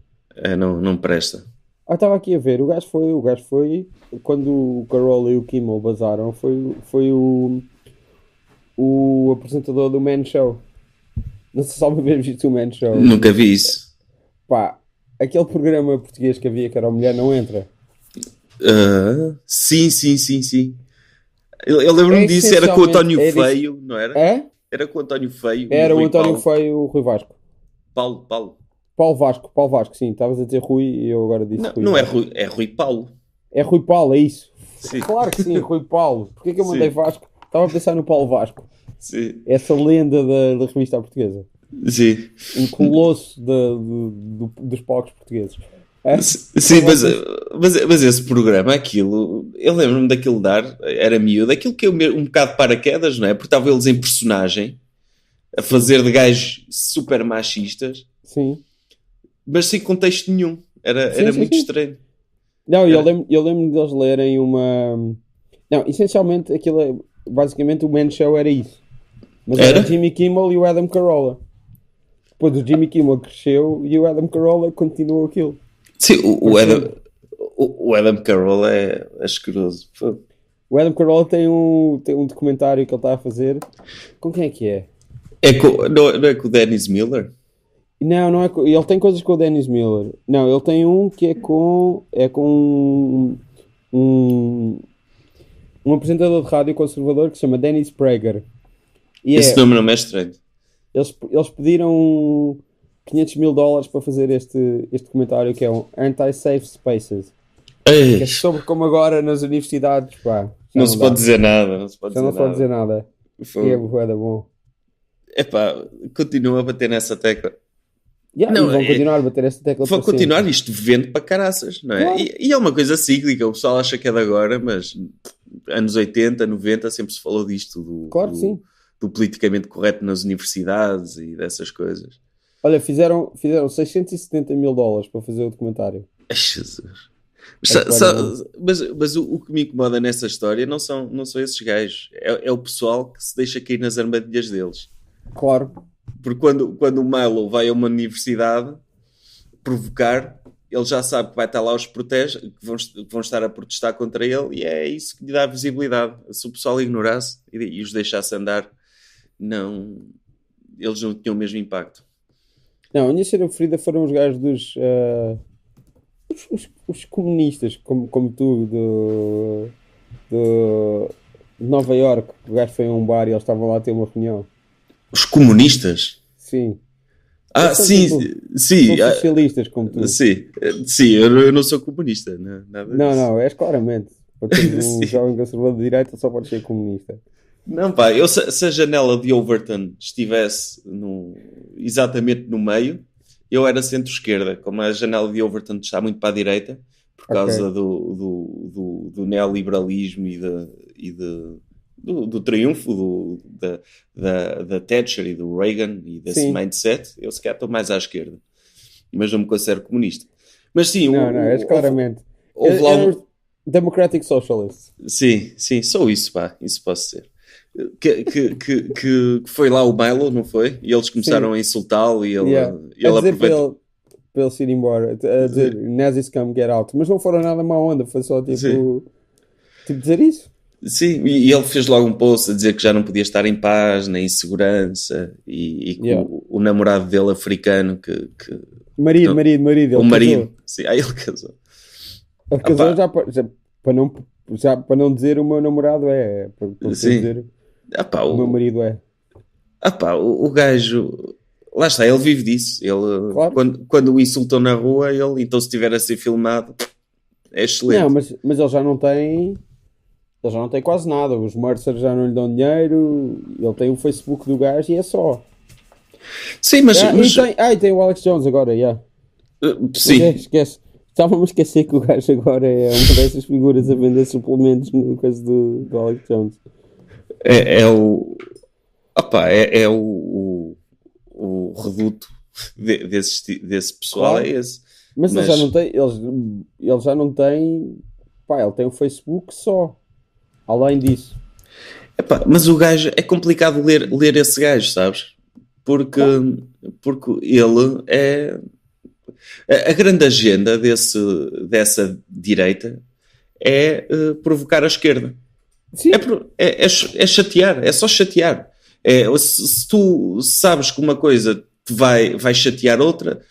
[SPEAKER 2] Não presta.
[SPEAKER 1] Estava aqui a ver. O gajo foi quando o Carol e o Kimmel bazaram, foi o apresentador do Man Show. Não sei se alguma vez viste o Man Show.
[SPEAKER 2] Nunca vi isso.
[SPEAKER 1] Pá, aquele programa português que havia que era o Mulher Não Entra.
[SPEAKER 2] Sim. Eu lembro-me disso, era com o António Feio, não era?
[SPEAKER 1] É?
[SPEAKER 2] Era com o António Feio.
[SPEAKER 1] Era o António Feio e o Rui Vasco.
[SPEAKER 2] Paulo
[SPEAKER 1] Vasco, sim. Estavas a dizer Rui e eu agora disse Rui.
[SPEAKER 2] Não é Rui, é Rui Paulo.
[SPEAKER 1] É Rui Paulo, é isso.
[SPEAKER 2] Sim.
[SPEAKER 1] Claro que sim, Rui Paulo. Porquê que eu mandei Vasco? Estava a pensar no Paulo Vasco.
[SPEAKER 2] Sim.
[SPEAKER 1] Essa lenda da revista portuguesa.
[SPEAKER 2] Sim.
[SPEAKER 1] Um colosso dos palcos portugueses.
[SPEAKER 2] Sim, mas esse programa, aquilo, eu lembro-me daquilo era miúdo, aquilo que eu um bocado de paraquedas, não é? Porque estavam eles em personagem a fazer de gajos super machistas,
[SPEAKER 1] sim,
[SPEAKER 2] mas sem contexto nenhum, era muito estranho.
[SPEAKER 1] Não, eu lembro deles lerem uma. Não, essencialmente aquilo basicamente o Man Show era isso. Mas
[SPEAKER 2] Era?
[SPEAKER 1] era o Jimmy Kimmel e o Adam Carolla. Depois o Jimmy Kimmel cresceu e o Adam Carolla continuou aquilo.
[SPEAKER 2] Sim, o Adam Carolla é asqueroso.
[SPEAKER 1] O Adam Carolla tem um documentário que ele está a fazer. Com quem é que é?
[SPEAKER 2] Não é com o Dennis Miller?
[SPEAKER 1] Não é com, ele tem coisas com o Dennis Miller. Não, ele tem um que é com um apresentador de rádio conservador que se chama Dennis Prager. E
[SPEAKER 2] Esse nome não é estranho.
[SPEAKER 1] eles pediram $500 mil para fazer este documentário que é um Anti-Safe Spaces.
[SPEAKER 2] Ei,
[SPEAKER 1] Que é sobre como agora nas universidades, pá.
[SPEAKER 2] não se pode dizer nada. Não se pode
[SPEAKER 1] Já não se pode dizer nada.
[SPEAKER 2] Foi-
[SPEAKER 1] E é bué bom.
[SPEAKER 2] Epá, continua a bater nessa tecla.
[SPEAKER 1] Yeah,
[SPEAKER 2] Não,
[SPEAKER 1] e vão continuar a bater esta tecla
[SPEAKER 2] Vão
[SPEAKER 1] para sempre.
[SPEAKER 2] continuar, isto vende para caraças, não é?
[SPEAKER 1] Claro.
[SPEAKER 2] E é uma coisa cíclica, o pessoal acha que é de agora, mas anos 80, 90 sempre se falou disto,
[SPEAKER 1] Claro que sim.
[SPEAKER 2] do politicamente correto nas universidades e dessas coisas.
[SPEAKER 1] Olha, fizeram $670 mil para fazer o documentário.
[SPEAKER 2] Ai, Jesus.
[SPEAKER 1] É claro.
[SPEAKER 2] Mas o que me incomoda nessa história não são esses gajos, é o pessoal que se deixa cair nas armadilhas deles.
[SPEAKER 1] Claro.
[SPEAKER 2] Porque quando o Milo vai a uma universidade provocar, ele já sabe que vai estar lá os protege, que vão estar a protestar contra ele, e é isso que lhe dá visibilidade. Se o pessoal ignorasse e os deixasse andar, eles não tinham o mesmo impacto.
[SPEAKER 1] Não, a minha cena preferida foram os gajos dos... os comunistas, como tu, de Nova York. O gajo foi a um bar e eles estavam lá a ter uma reunião.
[SPEAKER 2] Os comunistas?
[SPEAKER 1] Sim.
[SPEAKER 2] Ah,
[SPEAKER 1] São
[SPEAKER 2] sim,
[SPEAKER 1] tipo-
[SPEAKER 2] sim.
[SPEAKER 1] São socialistas como tu.
[SPEAKER 2] Sim, eu não sou comunista, nada disso.
[SPEAKER 1] Não, és claramente. Para teres um
[SPEAKER 2] Sim.
[SPEAKER 1] jovem conservador de direita só podes ser comunista.
[SPEAKER 2] Não, pá, se a janela de Overton estivesse exatamente no meio, eu era centro-esquerda. Como a janela de Overton está muito para a direita, por causa do neoliberalismo do triunfo da Thatcher e do Reagan e desse
[SPEAKER 1] Sim.
[SPEAKER 2] mindset, eu se calhar estou mais à esquerda. Mas não me considero comunista. Mas sim,
[SPEAKER 1] Não, és claramente.
[SPEAKER 2] houve lá
[SPEAKER 1] Eram os Democratic Socialists.
[SPEAKER 2] Sim, só isso, pá, isso posso ser. Que foi lá o Milo, não foi? E eles começaram a insultá-lo e ele,
[SPEAKER 1] Yeah.
[SPEAKER 2] ele
[SPEAKER 1] A dizer
[SPEAKER 2] aproveitou.
[SPEAKER 1] para ele se ir embora. A dizer Nazis come, get out. Mas não foram nada má onda. Foi só tipo dizer isso.
[SPEAKER 2] Sim, e ele fez logo um post a dizer que já não podia estar em paz, nem em segurança, e que
[SPEAKER 1] Yeah.
[SPEAKER 2] o namorado dele africano,
[SPEAKER 1] Marido.
[SPEAKER 2] o
[SPEAKER 1] Ele
[SPEAKER 2] marido,
[SPEAKER 1] casou.
[SPEAKER 2] sim, aí ele casou.
[SPEAKER 1] Ele casou
[SPEAKER 2] pá.
[SPEAKER 1] já para não dizer o meu namorado é. Para
[SPEAKER 2] Sim.
[SPEAKER 1] dizer
[SPEAKER 2] O
[SPEAKER 1] o meu marido é.
[SPEAKER 2] o gajo, lá está, ele vive disso. Ele,
[SPEAKER 1] Claro.
[SPEAKER 2] quando o insultam na rua, então se estiver a ser filmado, é excelente.
[SPEAKER 1] Não, mas ele já não tem. Ele já não tem quase nada. Os Mercer já não lhe dão dinheiro. Ele tem o Facebook do gajo e é só.
[SPEAKER 2] Sim, mas
[SPEAKER 1] E tem o Alex Jones agora, yeah.
[SPEAKER 2] sim.
[SPEAKER 1] Mas esquece. Estava-me a esquecer que o gajo agora é uma dessas figuras a vender suplementos no caso do Alex Jones.
[SPEAKER 2] É o reduto desse pessoal,
[SPEAKER 1] Claro.
[SPEAKER 2] é esse.
[SPEAKER 1] Mas ele já não tem. Ele já não tem. Pá, ele tem o Facebook só. Além disso.
[SPEAKER 2] Mas o gajo, é complicado ler esse gajo, sabes? Porque ele é a grande agenda dessa direita é provocar a esquerda.
[SPEAKER 1] Sim.
[SPEAKER 2] É chatear, é só chatear. Se tu sabes que uma coisa te vai chatear outra,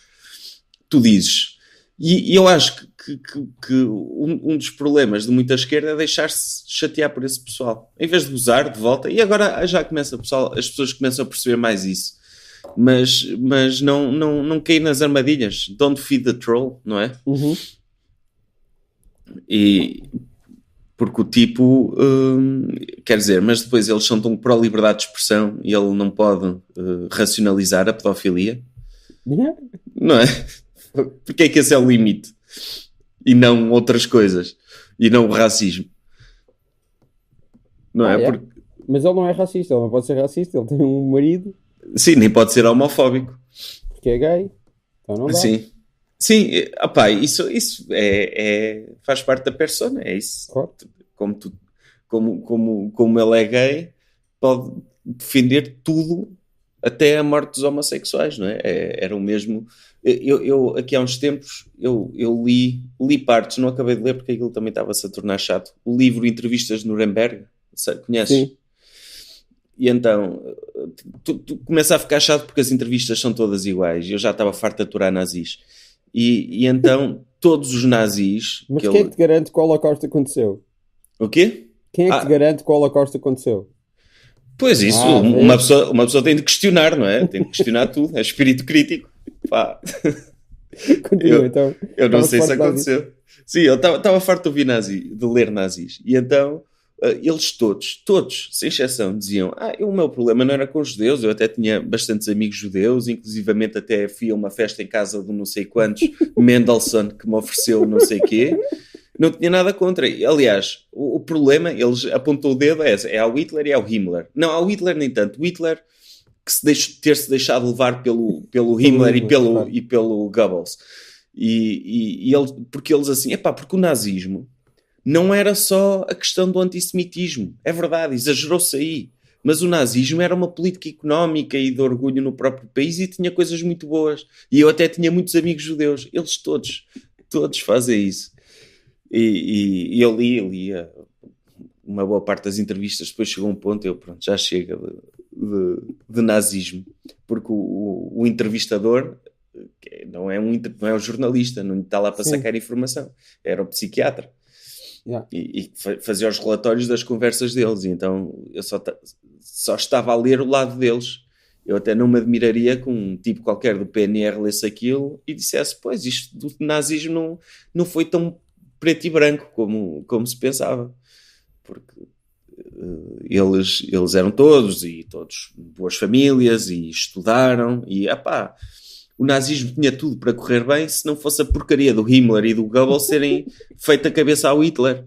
[SPEAKER 2] tu dizes. E eu acho que um dos problemas de muita esquerda é deixar-se chatear por esse pessoal, em vez de gozar de volta. E agora já começa as pessoas começam a perceber mais isso. Mas não cair nas armadilhas. Don't feed the troll, não é?
[SPEAKER 1] Uhum.
[SPEAKER 2] E porque o tipo quer dizer, mas depois eles são tão pró-liberdade de expressão e ele não pode racionalizar a pedofilia,
[SPEAKER 1] Yeah.
[SPEAKER 2] não é? Porque é que esse é o limite e não outras coisas e não o racismo, não é?
[SPEAKER 1] Yeah. Mas ele não é racista, ele não pode ser racista, ele tem um marido.
[SPEAKER 2] Sim, nem pode ser homofóbico
[SPEAKER 1] Que é gay, então não dá.
[SPEAKER 2] Sim, isso faz parte da persona, é isso.
[SPEAKER 1] Claro.
[SPEAKER 2] Como como ele é gay, pode defender tudo, até a morte dos homossexuais, não é? Era o mesmo. Eu aqui há uns tempos, eu li partes, não acabei de ler porque aquilo também estava-se a tornar chato. O livro Entrevistas de Nuremberg, conheces?
[SPEAKER 1] Sim.
[SPEAKER 2] E então, tu começa a ficar chato porque as entrevistas são todas iguais. Eu já estava farto de aturar nazis. E então, todos os nazis...
[SPEAKER 1] Mas quem é que te garante que o Holocausto aconteceu?
[SPEAKER 2] O quê?
[SPEAKER 1] Quem é que te garante que o Holocausto aconteu?
[SPEAKER 2] Pois isso, uma pessoa tem de questionar, não é? Tem de questionar tudo. É espírito crítico. Pá.
[SPEAKER 1] Continua, então.
[SPEAKER 2] Eu não sei se aconteceu. Sim, eu estava farto de ler nazis. E então, eles todos, sem exceção, diziam: o meu problema não era com os judeus. Eu até tinha bastantes amigos judeus, inclusivamente até fui a uma festa em casa de não sei quantos, Mendelssohn, que me ofereceu não sei quê. Não tinha nada contra. Aliás, o problema, eles apontou o dedo, é ao Hitler e ao Himmler. Não, ao Hitler nem tanto. O Hitler que ter-se deixado levar pelo Himmler e pelo Goebbels. Porque eles assim, porque o nazismo não era só a questão do antissemitismo. É verdade, exagerou-se aí. Mas o nazismo era uma política económica e de orgulho no próprio país e tinha coisas muito boas. E eu até tinha muitos amigos judeus. Eles todos fazem isso. E eu li uma boa parte das entrevistas, depois chegou um ponto, já chega de nazismo, porque o entrevistador não é o jornalista, não está lá para sacar informação, era o psiquiatra.
[SPEAKER 1] Yeah.
[SPEAKER 2] E fazia os relatórios das conversas deles, e então eu só estava a ler o lado deles. Eu até não me admiraria que um tipo qualquer do PNR lesse aquilo e dissesse: pois, isto do nazismo não foi tão preto e branco como se pensava, porque eles eram todos boas famílias e estudaram e o nazismo tinha tudo para correr bem se não fosse a porcaria do Himmler e do Goebbels serem feito a cabeça ao Hitler.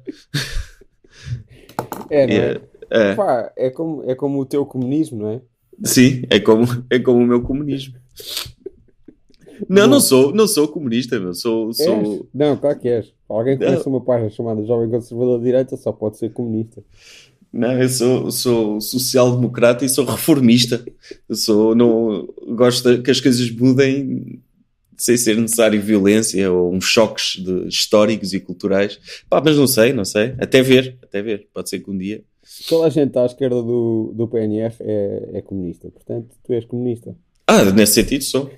[SPEAKER 1] É como o teu comunismo, não é?
[SPEAKER 2] Sim, é como o meu comunismo. Não sou comunista, meu. Sou...
[SPEAKER 1] Não, claro que és. Alguém que conhece uma página chamada Jovem Conservador de Direita só pode ser comunista.
[SPEAKER 2] Não, eu sou social-democrata e sou reformista. Gosto que as coisas mudem sem ser necessário violência ou uns choques históricos e culturais. Mas não sei. Até ver. Pode ser que um dia...
[SPEAKER 1] Toda a gente à esquerda do PNF é comunista. Portanto, tu és comunista.
[SPEAKER 2] Nesse sentido sou.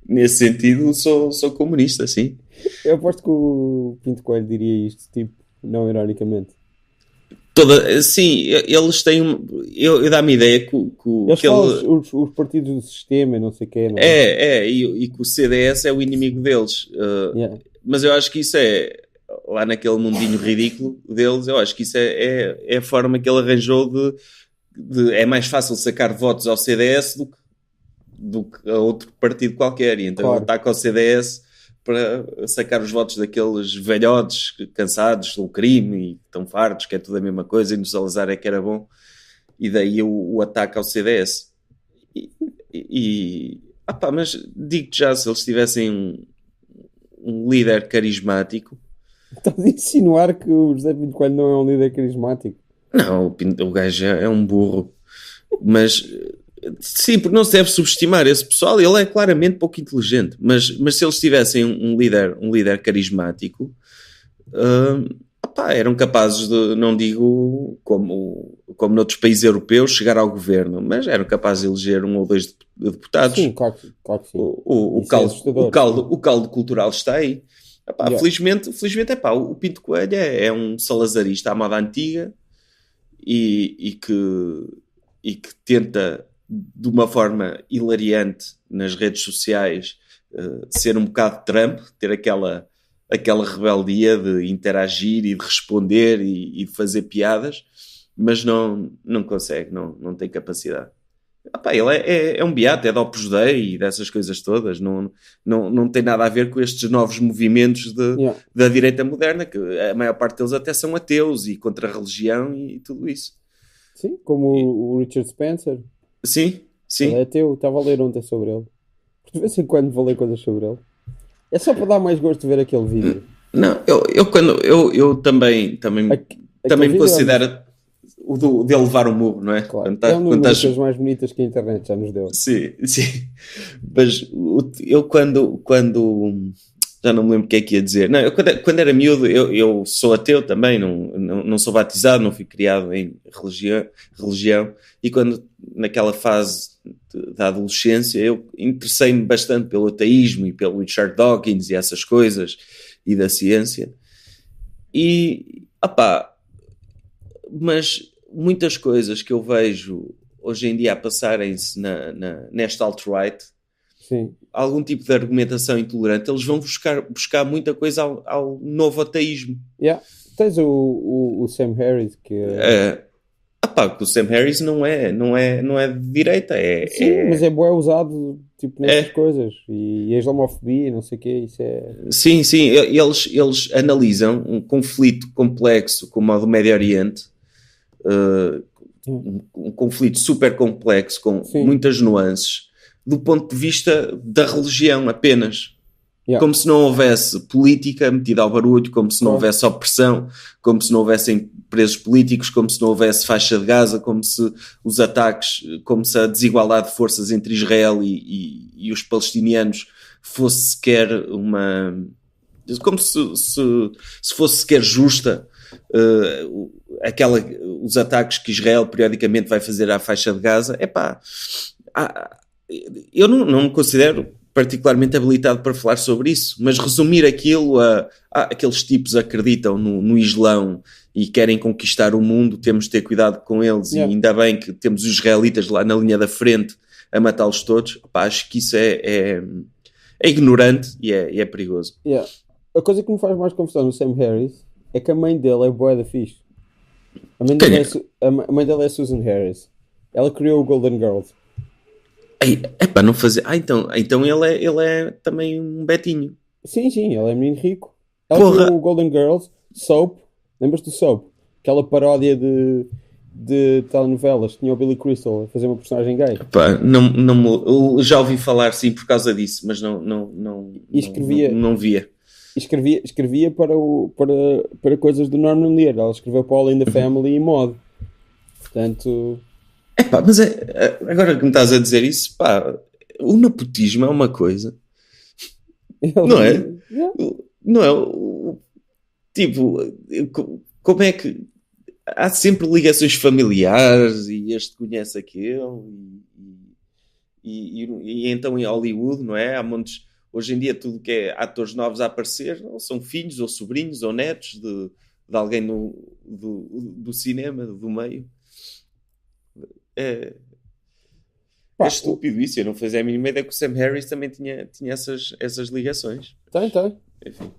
[SPEAKER 2] Nesse sentido sou comunista, sim.
[SPEAKER 1] Eu aposto que o Pinto Coelho diria isto, tipo, não ironicamente.
[SPEAKER 2] Sim, eles têm... Eu dá-me ideia que
[SPEAKER 1] eles falam os partidos do sistema e não sei o quê, não é?
[SPEAKER 2] E que o CDS é o inimigo deles. Mas eu acho que isso é... Lá naquele mundinho ridículo deles, eu acho que isso é a forma que ele arranjou de... É mais fácil sacar votos ao CDS do que a outro partido qualquer. E então ele ataca ao CDS para sacar os votos daqueles velhotes cansados do crime e estão fartos, que é tudo a mesma coisa, e no Salazar é que era bom. E daí o ataque ao CDS. Mas digo-te já, se eles tivessem um líder carismático...
[SPEAKER 1] Estás a insinuar que o José Pinto Coelho não é um líder carismático?
[SPEAKER 2] Não, o gajo é um burro. Mas... Sim, porque não se deve subestimar esse pessoal. Ele é claramente pouco inteligente. Mas se eles tivessem um líder carismático, eram capazes de, não digo como noutros países europeus, chegar ao governo, mas eram capazes de eleger 1 ou 2 deputados.
[SPEAKER 1] Sim, claro que sim.
[SPEAKER 2] O caldo cultural está aí. Felizmente, o Pinto Coelho é um salazarista à moda antiga e que tenta, de uma forma hilariante nas redes sociais, ser um bocado Trump, ter aquela rebeldia de interagir e de responder e de fazer piadas, mas não consegue, não tem capacidade. Ele é um beato, é de Opus Dei e dessas coisas todas, não tem nada a ver com estes novos movimentos da direita moderna, que a maior parte deles até são ateus e contra a religião e tudo isso.
[SPEAKER 1] Sim, como o Richard Spencer.
[SPEAKER 2] Sim.
[SPEAKER 1] Ele é ateu, estava a ler ontem sobre ele. De vez em quando vou ler coisas sobre ele. É só para dar mais gosto de ver aquele vídeo.
[SPEAKER 2] Não, eu também... também me considera o de levar o murro, não é?
[SPEAKER 1] Claro. É uma das coisas mais bonitas que a internet já nos deu.
[SPEAKER 2] Sim. Mas eu quando já não me lembro o que é que ia dizer. Não, eu quando era miúdo, eu sou ateu também, não sou batizado, não fui criado em religião, e quando naquela fase da adolescência eu interessei-me bastante pelo ateísmo e pelo Richard Dawkins e essas coisas, e da ciência. E, mas muitas coisas que eu vejo hoje em dia a passarem-se nesta alt-right,
[SPEAKER 1] sim,
[SPEAKER 2] algum tipo de argumentação intolerante, eles vão buscar muita coisa ao novo ateísmo.
[SPEAKER 1] Yeah. Tens o Sam Harris que
[SPEAKER 2] que o Sam Harris não é de direita.
[SPEAKER 1] Sim, mas é bué usado tipo, nessas coisas. E a islamofobia, não sei o quê, isso é...
[SPEAKER 2] Sim, eles analisam um conflito complexo como o do Médio Oriente, um conflito super complexo com muitas nuances, do ponto de vista da religião apenas. Yeah. Como se não houvesse política metida ao barulho, como se não houvesse opressão, como se não houvessem presos políticos, como se não houvesse faixa de Gaza, como se os ataques, como se a desigualdade de forças entre Israel e os palestinianos fosse sequer como se fosse sequer justa os ataques que Israel periodicamente vai fazer à faixa de Gaza. Eu não me considero particularmente habilitado para falar sobre isso, mas resumir aquilo aqueles tipos acreditam no Islão e querem conquistar o mundo, temos de ter cuidado com eles, e ainda bem que temos os israelitas lá na linha da frente a matá-los todos. Acho que isso é ignorante e é perigoso.
[SPEAKER 1] Yeah. A coisa que me faz mais confusão no Sam Harris é que a mãe dele é bué da fixe. A mãe dele é Susan Harris. Ela criou o Golden Girls.
[SPEAKER 2] Não fazer. Então ele é também um betinho.
[SPEAKER 1] Sim, ele é menino rico. Ela criou o Golden Girls, Soap. Lembras do Soap? Aquela paródia de telenovelas. Tinha o Billy Crystal a fazer uma personagem gay.
[SPEAKER 2] Eu já ouvi falar sim por causa disso, mas não via.
[SPEAKER 1] Escrevia para coisas do Norman Lear. Ela escreveu para All in the Family e Mod. Portanto...
[SPEAKER 2] mas agora que me estás a dizer isso, o nepotismo é uma coisa. Não é? Yeah. Não é? Tipo, como é que... Há sempre ligações familiares e este conhece aquele e então em Hollywood, não é? Há montes... Hoje em dia tudo que é atores novos a aparecer, ou são filhos, ou sobrinhos, ou netos de alguém do cinema, do meio. É estúpido isso. Eu não fazia a mínima ideia que o Sam Harris também tinha essas ligações.
[SPEAKER 1] Tem. Enfim.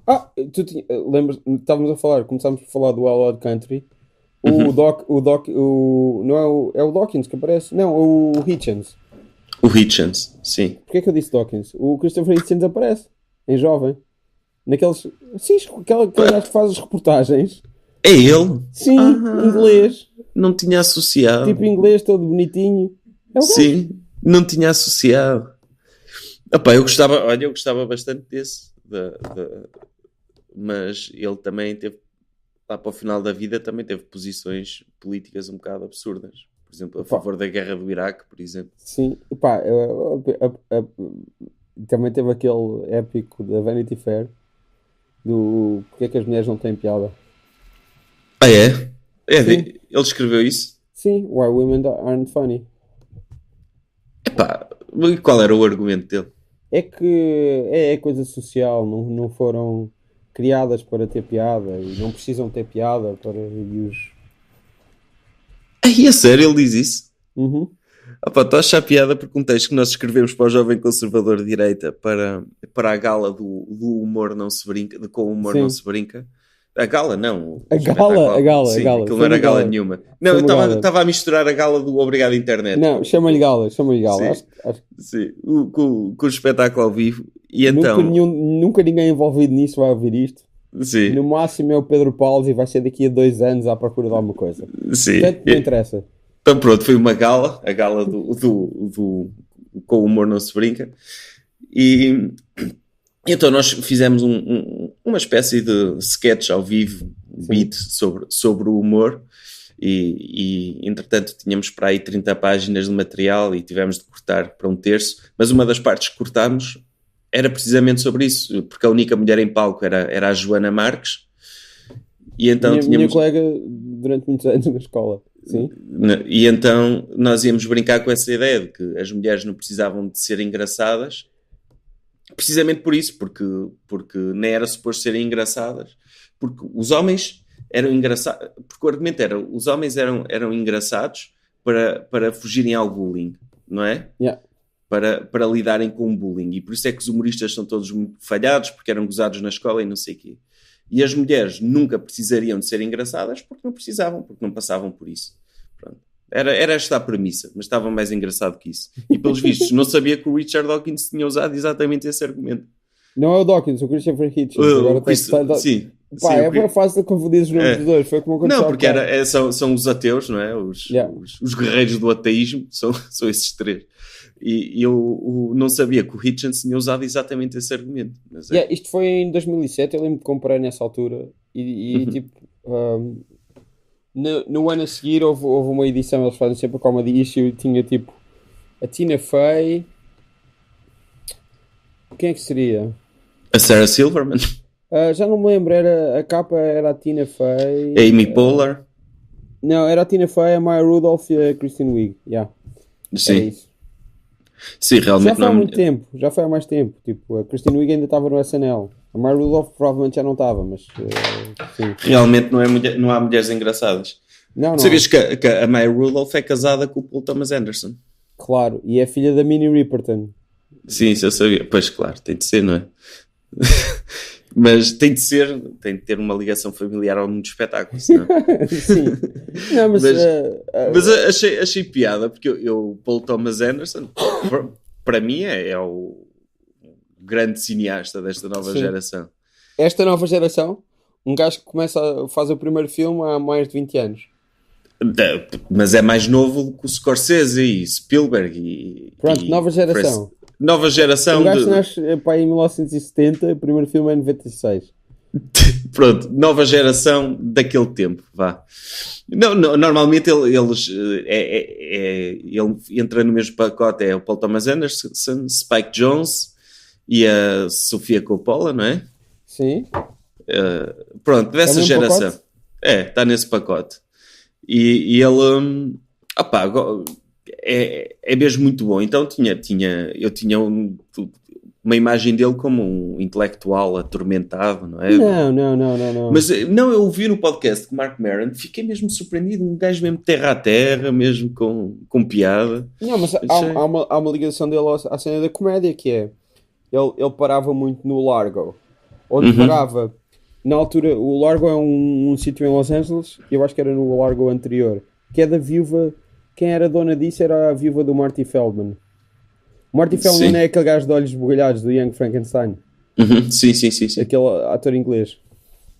[SPEAKER 1] Lembras, começámos a falar do Wild Wild Country. O não é o Dawkins que aparece? Não, o Hitchens.
[SPEAKER 2] O Hitchens, sim.
[SPEAKER 1] Porquê que eu disse Dawkins? O Christopher Hitchens aparece em jovem. Naqueles... Sim, aquele gajo que faz as reportagens.
[SPEAKER 2] É ele?
[SPEAKER 1] Sim, inglês.
[SPEAKER 2] Não tinha associado.
[SPEAKER 1] Tipo inglês, todo bonitinho.
[SPEAKER 2] Sim, não tinha associado. Eu gostava bastante desse. Mas ele também teve, lá para o final da vida, também teve posições políticas um bocado absurdas. Por exemplo, a favor da guerra do Iraque, por exemplo.
[SPEAKER 1] Sim, também teve aquele épico da Vanity Fair do porque é que as mulheres não têm piada.
[SPEAKER 2] É? Ele escreveu isso?
[SPEAKER 1] Sim, Why Women Aren't Funny.
[SPEAKER 2] Qual era o argumento dele?
[SPEAKER 1] É que é coisa social, não foram criadas para ter piada e não precisam ter piada para
[SPEAKER 2] a sério ele diz isso?
[SPEAKER 1] Uhum.
[SPEAKER 2] Estou a achar piada porque um texto que nós escrevemos para o Jovem Conservador de Direita para a gala do humor não se brinca, com o humor não se brinca. A gala, não.
[SPEAKER 1] A gala.
[SPEAKER 2] Sim, aquilo não era gala nenhuma. Não, eu estava a misturar a gala do Obrigado Internet.
[SPEAKER 1] Não, chama-lhe gala. Sim,
[SPEAKER 2] acho... sim. Com o espetáculo ao vivo. E então...
[SPEAKER 1] Nunca ninguém envolvido nisso vai ouvir isto.
[SPEAKER 2] Sim.
[SPEAKER 1] No máximo é o Pedro Paulo e vai ser daqui a 2 anos à procura de alguma coisa.
[SPEAKER 2] Sim.
[SPEAKER 1] Portanto, não interessa.
[SPEAKER 2] Então pronto, foi uma gala. A gala do com o humor não se brinca. E então nós fizemos uma espécie de sketch ao vivo beat sobre o humor. E entretanto tínhamos para aí 30 páginas de material e tivemos de cortar para um terço, mas uma das partes que cortámos era precisamente sobre isso, porque a única mulher em palco era a Joana Marques, e então
[SPEAKER 1] minha colega durante muitos anos na escola. Sim.
[SPEAKER 2] E então nós íamos brincar com essa ideia de que as mulheres não precisavam de ser engraçadas, precisamente por isso, porque nem era suposto serem engraçadas, porque os homens eram engraçados, porque o argumento era, os homens eram engraçados para fugirem ao bullying, não é?
[SPEAKER 1] Yeah.
[SPEAKER 2] Para lidarem com o bullying, e por isso é que os humoristas são todos muito falhados, porque eram gozados na escola e não sei o quê. E as mulheres nunca precisariam de ser engraçadas porque não precisavam, porque não passavam por isso. Pronto. Era esta a premissa, mas estava mais engraçado que isso. E pelos vistos, não sabia que o Richard Dawkins tinha usado exatamente esse argumento.
[SPEAKER 1] Não é o Dawkins, o Christopher Hitchens.
[SPEAKER 2] Sim.
[SPEAKER 1] Pá,
[SPEAKER 2] sim,
[SPEAKER 1] é bem fácil de confundir os nomes dos dois. Foi como
[SPEAKER 2] não, porque são os ateus, não é? Os guerreiros do ateísmo, são esses três. E eu não sabia que o Hitchens tinha usado exatamente esse argumento. Mas
[SPEAKER 1] isto foi em 2007, eu lembro que comprei nessa altura. E tipo, no ano a seguir houve uma edição, eles fazem sempre a Comedy Issue, tinha tipo a Tina Fey. Quem é que seria?
[SPEAKER 2] A Sarah Silverman.
[SPEAKER 1] Já não me lembro, a capa era a Tina Fey.
[SPEAKER 2] A Amy Poehler.
[SPEAKER 1] Não, era a Tina Fey, a Maya Rudolph e a Kristen Wiig.
[SPEAKER 2] Sim.
[SPEAKER 1] Era isso.
[SPEAKER 2] Sim, realmente
[SPEAKER 1] já foi há muito tempo, já foi há mais tempo. Tipo, a Kristen Wiig ainda estava no SNL. A Maya Rudolph provavelmente já não estava, mas sim.
[SPEAKER 2] Realmente não há mulheres engraçadas.
[SPEAKER 1] Não.
[SPEAKER 2] Sabias que a Maya Rudolph é casada com o Paul Thomas Anderson?
[SPEAKER 1] Claro, e é filha da Minnie Riperton.
[SPEAKER 2] Sim, isso eu sabia. Pois claro, tem de ser, não é? Mas tem de ter uma ligação familiar ao mundo do espetáculo, senão...
[SPEAKER 1] Sim. Não,
[SPEAKER 2] mas achei piada, porque o Paul Thomas Anderson, para mim, é o grande cineasta desta nova geração.
[SPEAKER 1] Esta nova geração, um gajo que faz o primeiro filme há mais de 20 anos.
[SPEAKER 2] Mas é mais novo que o Scorsese e Spielberg
[SPEAKER 1] Pronto, nova geração.
[SPEAKER 2] Nova geração.
[SPEAKER 1] O gajo nasce em 1970, o primeiro filme é em 96.
[SPEAKER 2] Pronto, nova geração daquele tempo, vá. Não, normalmente ele entra no mesmo pacote, é o Paul Thomas Anderson, Spike Jonze e a Sofia Coppola, não é?
[SPEAKER 1] Sim.
[SPEAKER 2] Pronto, dessa geração. Pacote? Está nesse pacote. E ele... é mesmo muito bom. Então eu tinha uma imagem dele como um intelectual atormentado, não é?
[SPEAKER 1] Não.
[SPEAKER 2] Mas não, eu ouvi no podcast com o Mark Maron, fiquei mesmo surpreendido, um gajo mesmo terra a terra, mesmo com piada.
[SPEAKER 1] Não, mas há uma ligação dele à cena da comédia, que é, ele parava muito no Largo, onde parava, na altura, o Largo é um sítio em Los Angeles, eu acho que era no Largo anterior, que é da viúva. Quem era dona disso era a viúva do Marty Feldman. O Marty Feldman é aquele gajo de olhos esbugalhados do Young Frankenstein.
[SPEAKER 2] Sim.
[SPEAKER 1] Aquele ator inglês.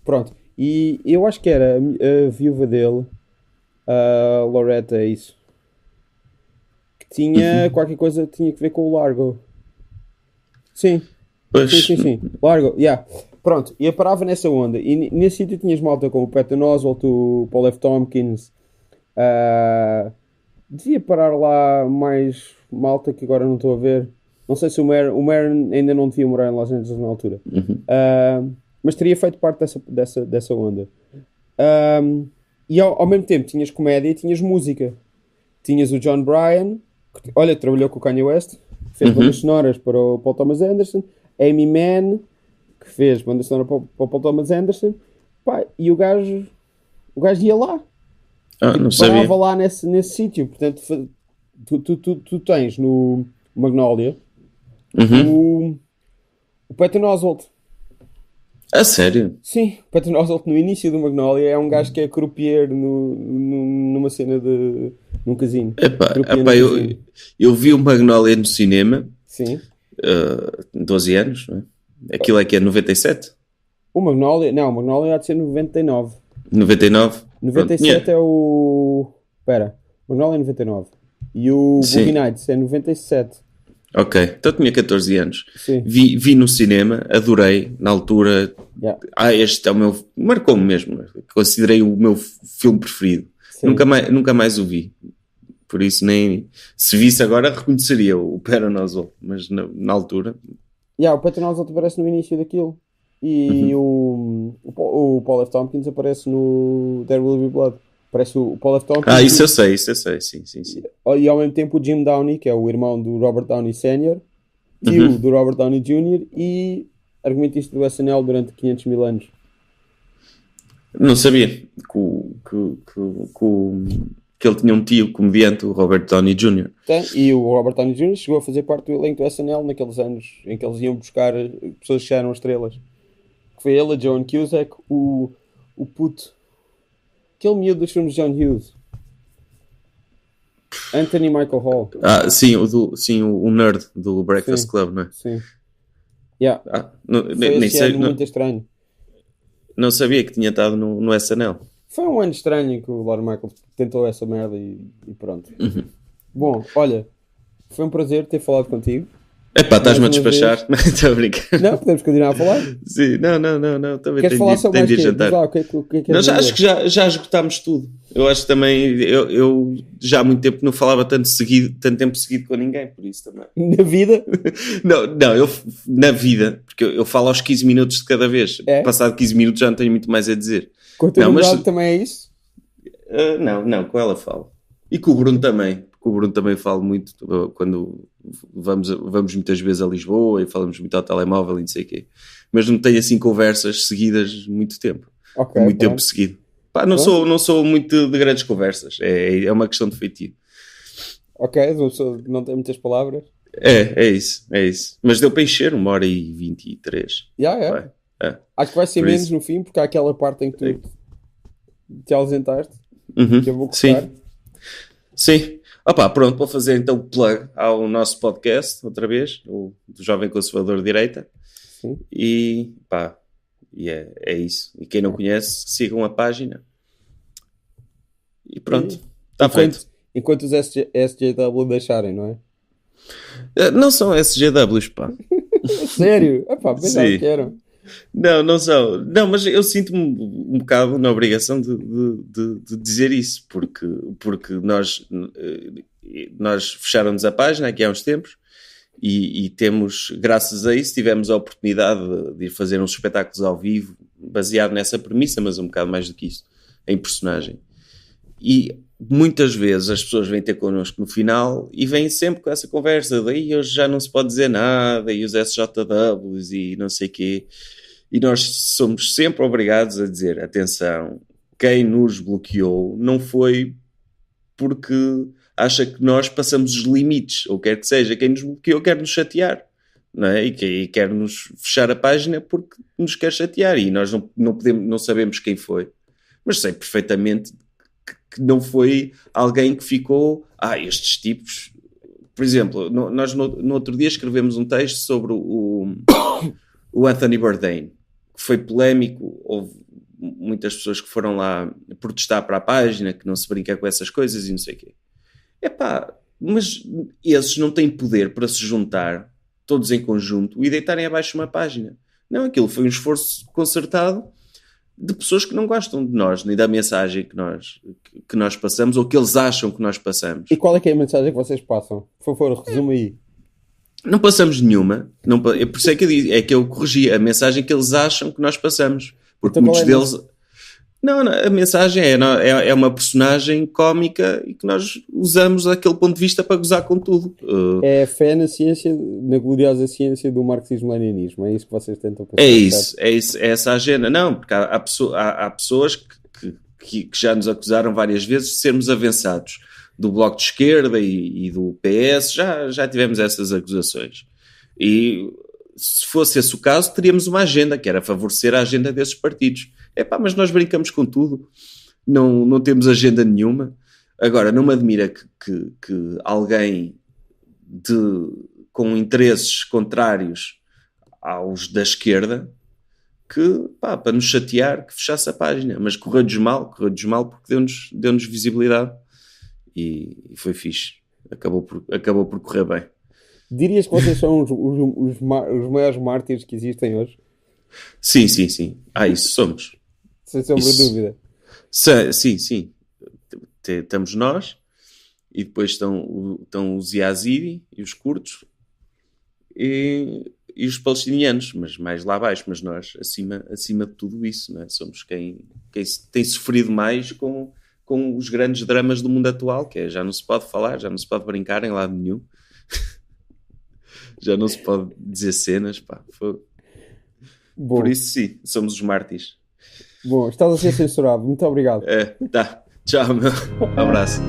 [SPEAKER 1] Pronto. E eu acho que era a viúva dele, a Loretta, é isso. Que tinha qualquer coisa que tinha que ver com o Largo. Sim.
[SPEAKER 2] Pois.
[SPEAKER 1] Sim. Largo, Pronto. E eu parava nessa onda. E nesse sítio tinhas malta como o Patton Oswalt, o Paul F. Tompkins. Devia parar lá mais malta que agora não estou a ver. Não sei se o Maron ainda não devia morar em Los Angeles na altura. Mas teria feito parte dessa onda. E ao mesmo tempo tinhas comédia e tinhas música. Tinhas o John Bryan, que, olha, trabalhou com o Kanye West, fez bandas sonoras para o Paul Thomas Anderson. Amy Mann, que fez banda sonora para o Paul Thomas Anderson. Pá, e o gajo ia lá.
[SPEAKER 2] Não sabia.
[SPEAKER 1] Parava lá nesse sítio. Portanto, tu tens no Magnolia o Patton Oswalt.
[SPEAKER 2] A sério?
[SPEAKER 1] Sim, o Patton Oswalt no início do Magnolia é um gajo que é croupier numa cena num casino.
[SPEAKER 2] Eu vi o Magnolia no cinema.
[SPEAKER 1] Sim.
[SPEAKER 2] 12 anos, não é? Aquilo é que é 97?
[SPEAKER 1] O Magnolia há de ser 99.
[SPEAKER 2] 99?
[SPEAKER 1] 97 Pronto. É o... Espera, o Magnolia é 99. E o Boogie Nights é 97.
[SPEAKER 2] Ok, então tinha 14 anos.
[SPEAKER 1] Sim.
[SPEAKER 2] Vi no cinema, adorei. Na altura
[SPEAKER 1] Yeah.
[SPEAKER 2] Este é o meu... Marcou-me mesmo. Considerei o meu filme preferido. Nunca mais o vi. Por isso, nem... Se visse agora, reconheceria o Patton Oswalt. Mas na altura...
[SPEAKER 1] O Patton Oswalt aparece no início daquilo. E o Paul F. Tompkins aparece no There Will Be Blood. Aparece o Paul F. Tompkins.
[SPEAKER 2] Isso eu sei. Sim.
[SPEAKER 1] E ao mesmo tempo o Jim Downey, que é o irmão do Robert Downey Sr., tio do Robert Downey Jr. e argumentista do SNL durante 500 mil anos.
[SPEAKER 2] Não sabia que ele tinha um tio comediante, o Robert Downey Jr.
[SPEAKER 1] E o Robert Downey Jr. chegou a fazer parte do elenco do SNL naqueles anos em que eles iam buscar pessoas que já eram estrelas. Que foi ele, a Joan Cusack, o puto, aquele miúdo dos filmes de John Hughes, Anthony Michael Hall.
[SPEAKER 2] Sim, o nerd do Breakfast Club, não é?
[SPEAKER 1] Sim.
[SPEAKER 2] Nem sei,
[SPEAKER 1] muito estranho.
[SPEAKER 2] Não sabia que tinha estado no SNL.
[SPEAKER 1] Foi um ano estranho que o Lorne Michaels tentou essa merda e pronto. Bom, olha, foi um prazer ter falado contigo.
[SPEAKER 2] Estás-me a despachar. Estou a brincar.
[SPEAKER 1] Não, podemos continuar a falar.
[SPEAKER 2] Sim, não. Também
[SPEAKER 1] queres falar sobre mais
[SPEAKER 2] de jantar. Acho que já esgotámos tudo. Eu acho que também, eu já há muito tempo não falava tanto tempo seguido com ninguém, por isso também.
[SPEAKER 1] Na vida?
[SPEAKER 2] Não, eu na vida, porque eu falo aos 15 minutos de cada vez. Passado 15 minutos já não tenho muito mais a dizer.
[SPEAKER 1] Com o teu namorado também é isso?
[SPEAKER 2] Não, com ela falo. E com o Bruno também. Com o Bruno também falo muito quando vamos muitas vezes a Lisboa e falamos muito ao telemóvel e não sei o quê. Mas não tenho assim conversas seguidas muito tempo. Muito tempo seguido. Não sou muito de grandes conversas. É uma questão de feitio.
[SPEAKER 1] Ok, não tem muitas palavras.
[SPEAKER 2] É isso. Mas deu para encher 1h23.
[SPEAKER 1] Acho que vai ser menos no fim, porque há aquela parte em que tu te ausentaste. Que eu vou cortar.
[SPEAKER 2] Sim. Pronto, vou fazer então o plug ao nosso podcast, outra vez, o do Jovem Conservador de Direita.
[SPEAKER 1] Sim.
[SPEAKER 2] E é isso. E quem não conhece, sigam a página. E pronto, está feito.
[SPEAKER 1] Enquanto os SJW deixarem, não é?
[SPEAKER 2] Não são SJWs, pá.
[SPEAKER 1] Sério? Pensava que eram.
[SPEAKER 2] Não são. Não, mas eu sinto-me um bocado na obrigação de dizer isso, porque nós fecharam-nos a página aqui há uns tempos e temos, graças a isso, tivemos a oportunidade de ir fazer uns espetáculos ao vivo baseado nessa premissa, mas um bocado mais do que isso, em personagem. E muitas vezes as pessoas vêm ter connosco no final e vêm sempre com essa conversa, daí hoje já não se pode dizer nada, e os SJWs e não sei o quê. E nós somos sempre obrigados a dizer, atenção, quem nos bloqueou não foi porque acha que nós passamos os limites, ou quer que seja, quem nos bloqueou quer nos chatear, não é? E quer nos fechar a página porque nos quer chatear, e nós não sabemos quem foi, mas sei perfeitamente que não foi alguém que ficou, estes tipos... Por exemplo, nós no outro dia escrevemos um texto sobre o Anthony Bourdain, que foi polémico, houve muitas pessoas que foram lá protestar para a página, que não se brinca com essas coisas e não sei o quê. Mas esses não têm poder para se juntar, todos em conjunto, e deitarem abaixo uma página. Não, aquilo foi um esforço concertado de pessoas que não gostam de nós, nem da mensagem que nós passamos, ou que eles acham que nós passamos.
[SPEAKER 1] E qual é que é a mensagem que vocês passam? Por favor, resume aí.
[SPEAKER 2] Não passamos nenhuma. Por isso é que eu corrigi a mensagem que eles acham que nós passamos. Porque então, muitos deles... Não, a mensagem é uma personagem cómica e que nós usamos daquele ponto de vista para gozar com tudo.
[SPEAKER 1] É a fé na ciência, na gloriosa ciência do marxismo-leninismo. É isso que vocês tentam passar.
[SPEAKER 2] É essa a agenda. Não, porque há pessoas que já nos acusaram várias vezes de sermos avançados. Do Bloco de Esquerda e do PS, já tivemos essas acusações. E se fosse esse o caso, teríamos uma agenda, que era favorecer a agenda desses partidos. Mas nós brincamos com tudo, não temos agenda nenhuma. Agora, não me admira que alguém com interesses contrários aos da esquerda, para nos chatear, que fechasse a página. Mas correu-nos mal porque deu-nos visibilidade. E foi fixe. Acabou por correr bem.
[SPEAKER 1] Dirias que vocês são os maiores mártires que existem hoje?
[SPEAKER 2] Sim, sim, sim. Isso somos.
[SPEAKER 1] Sem sombra de dúvida.
[SPEAKER 2] Sim, sim. Estamos nós, e depois estão os Yazidi e os curdos e os palestinianos, mas mais lá abaixo, mas nós acima de tudo isso, não é? Somos quem tem sofrido mais com os grandes dramas do mundo atual, que é já não se pode falar, já não se pode brincar em lado nenhum, já não se pode dizer cenas, pá. Por isso sim, somos os mártires.
[SPEAKER 1] Bom, estás a ser censurado, muito obrigado.
[SPEAKER 2] Tá. Tchau, meu. Abraço.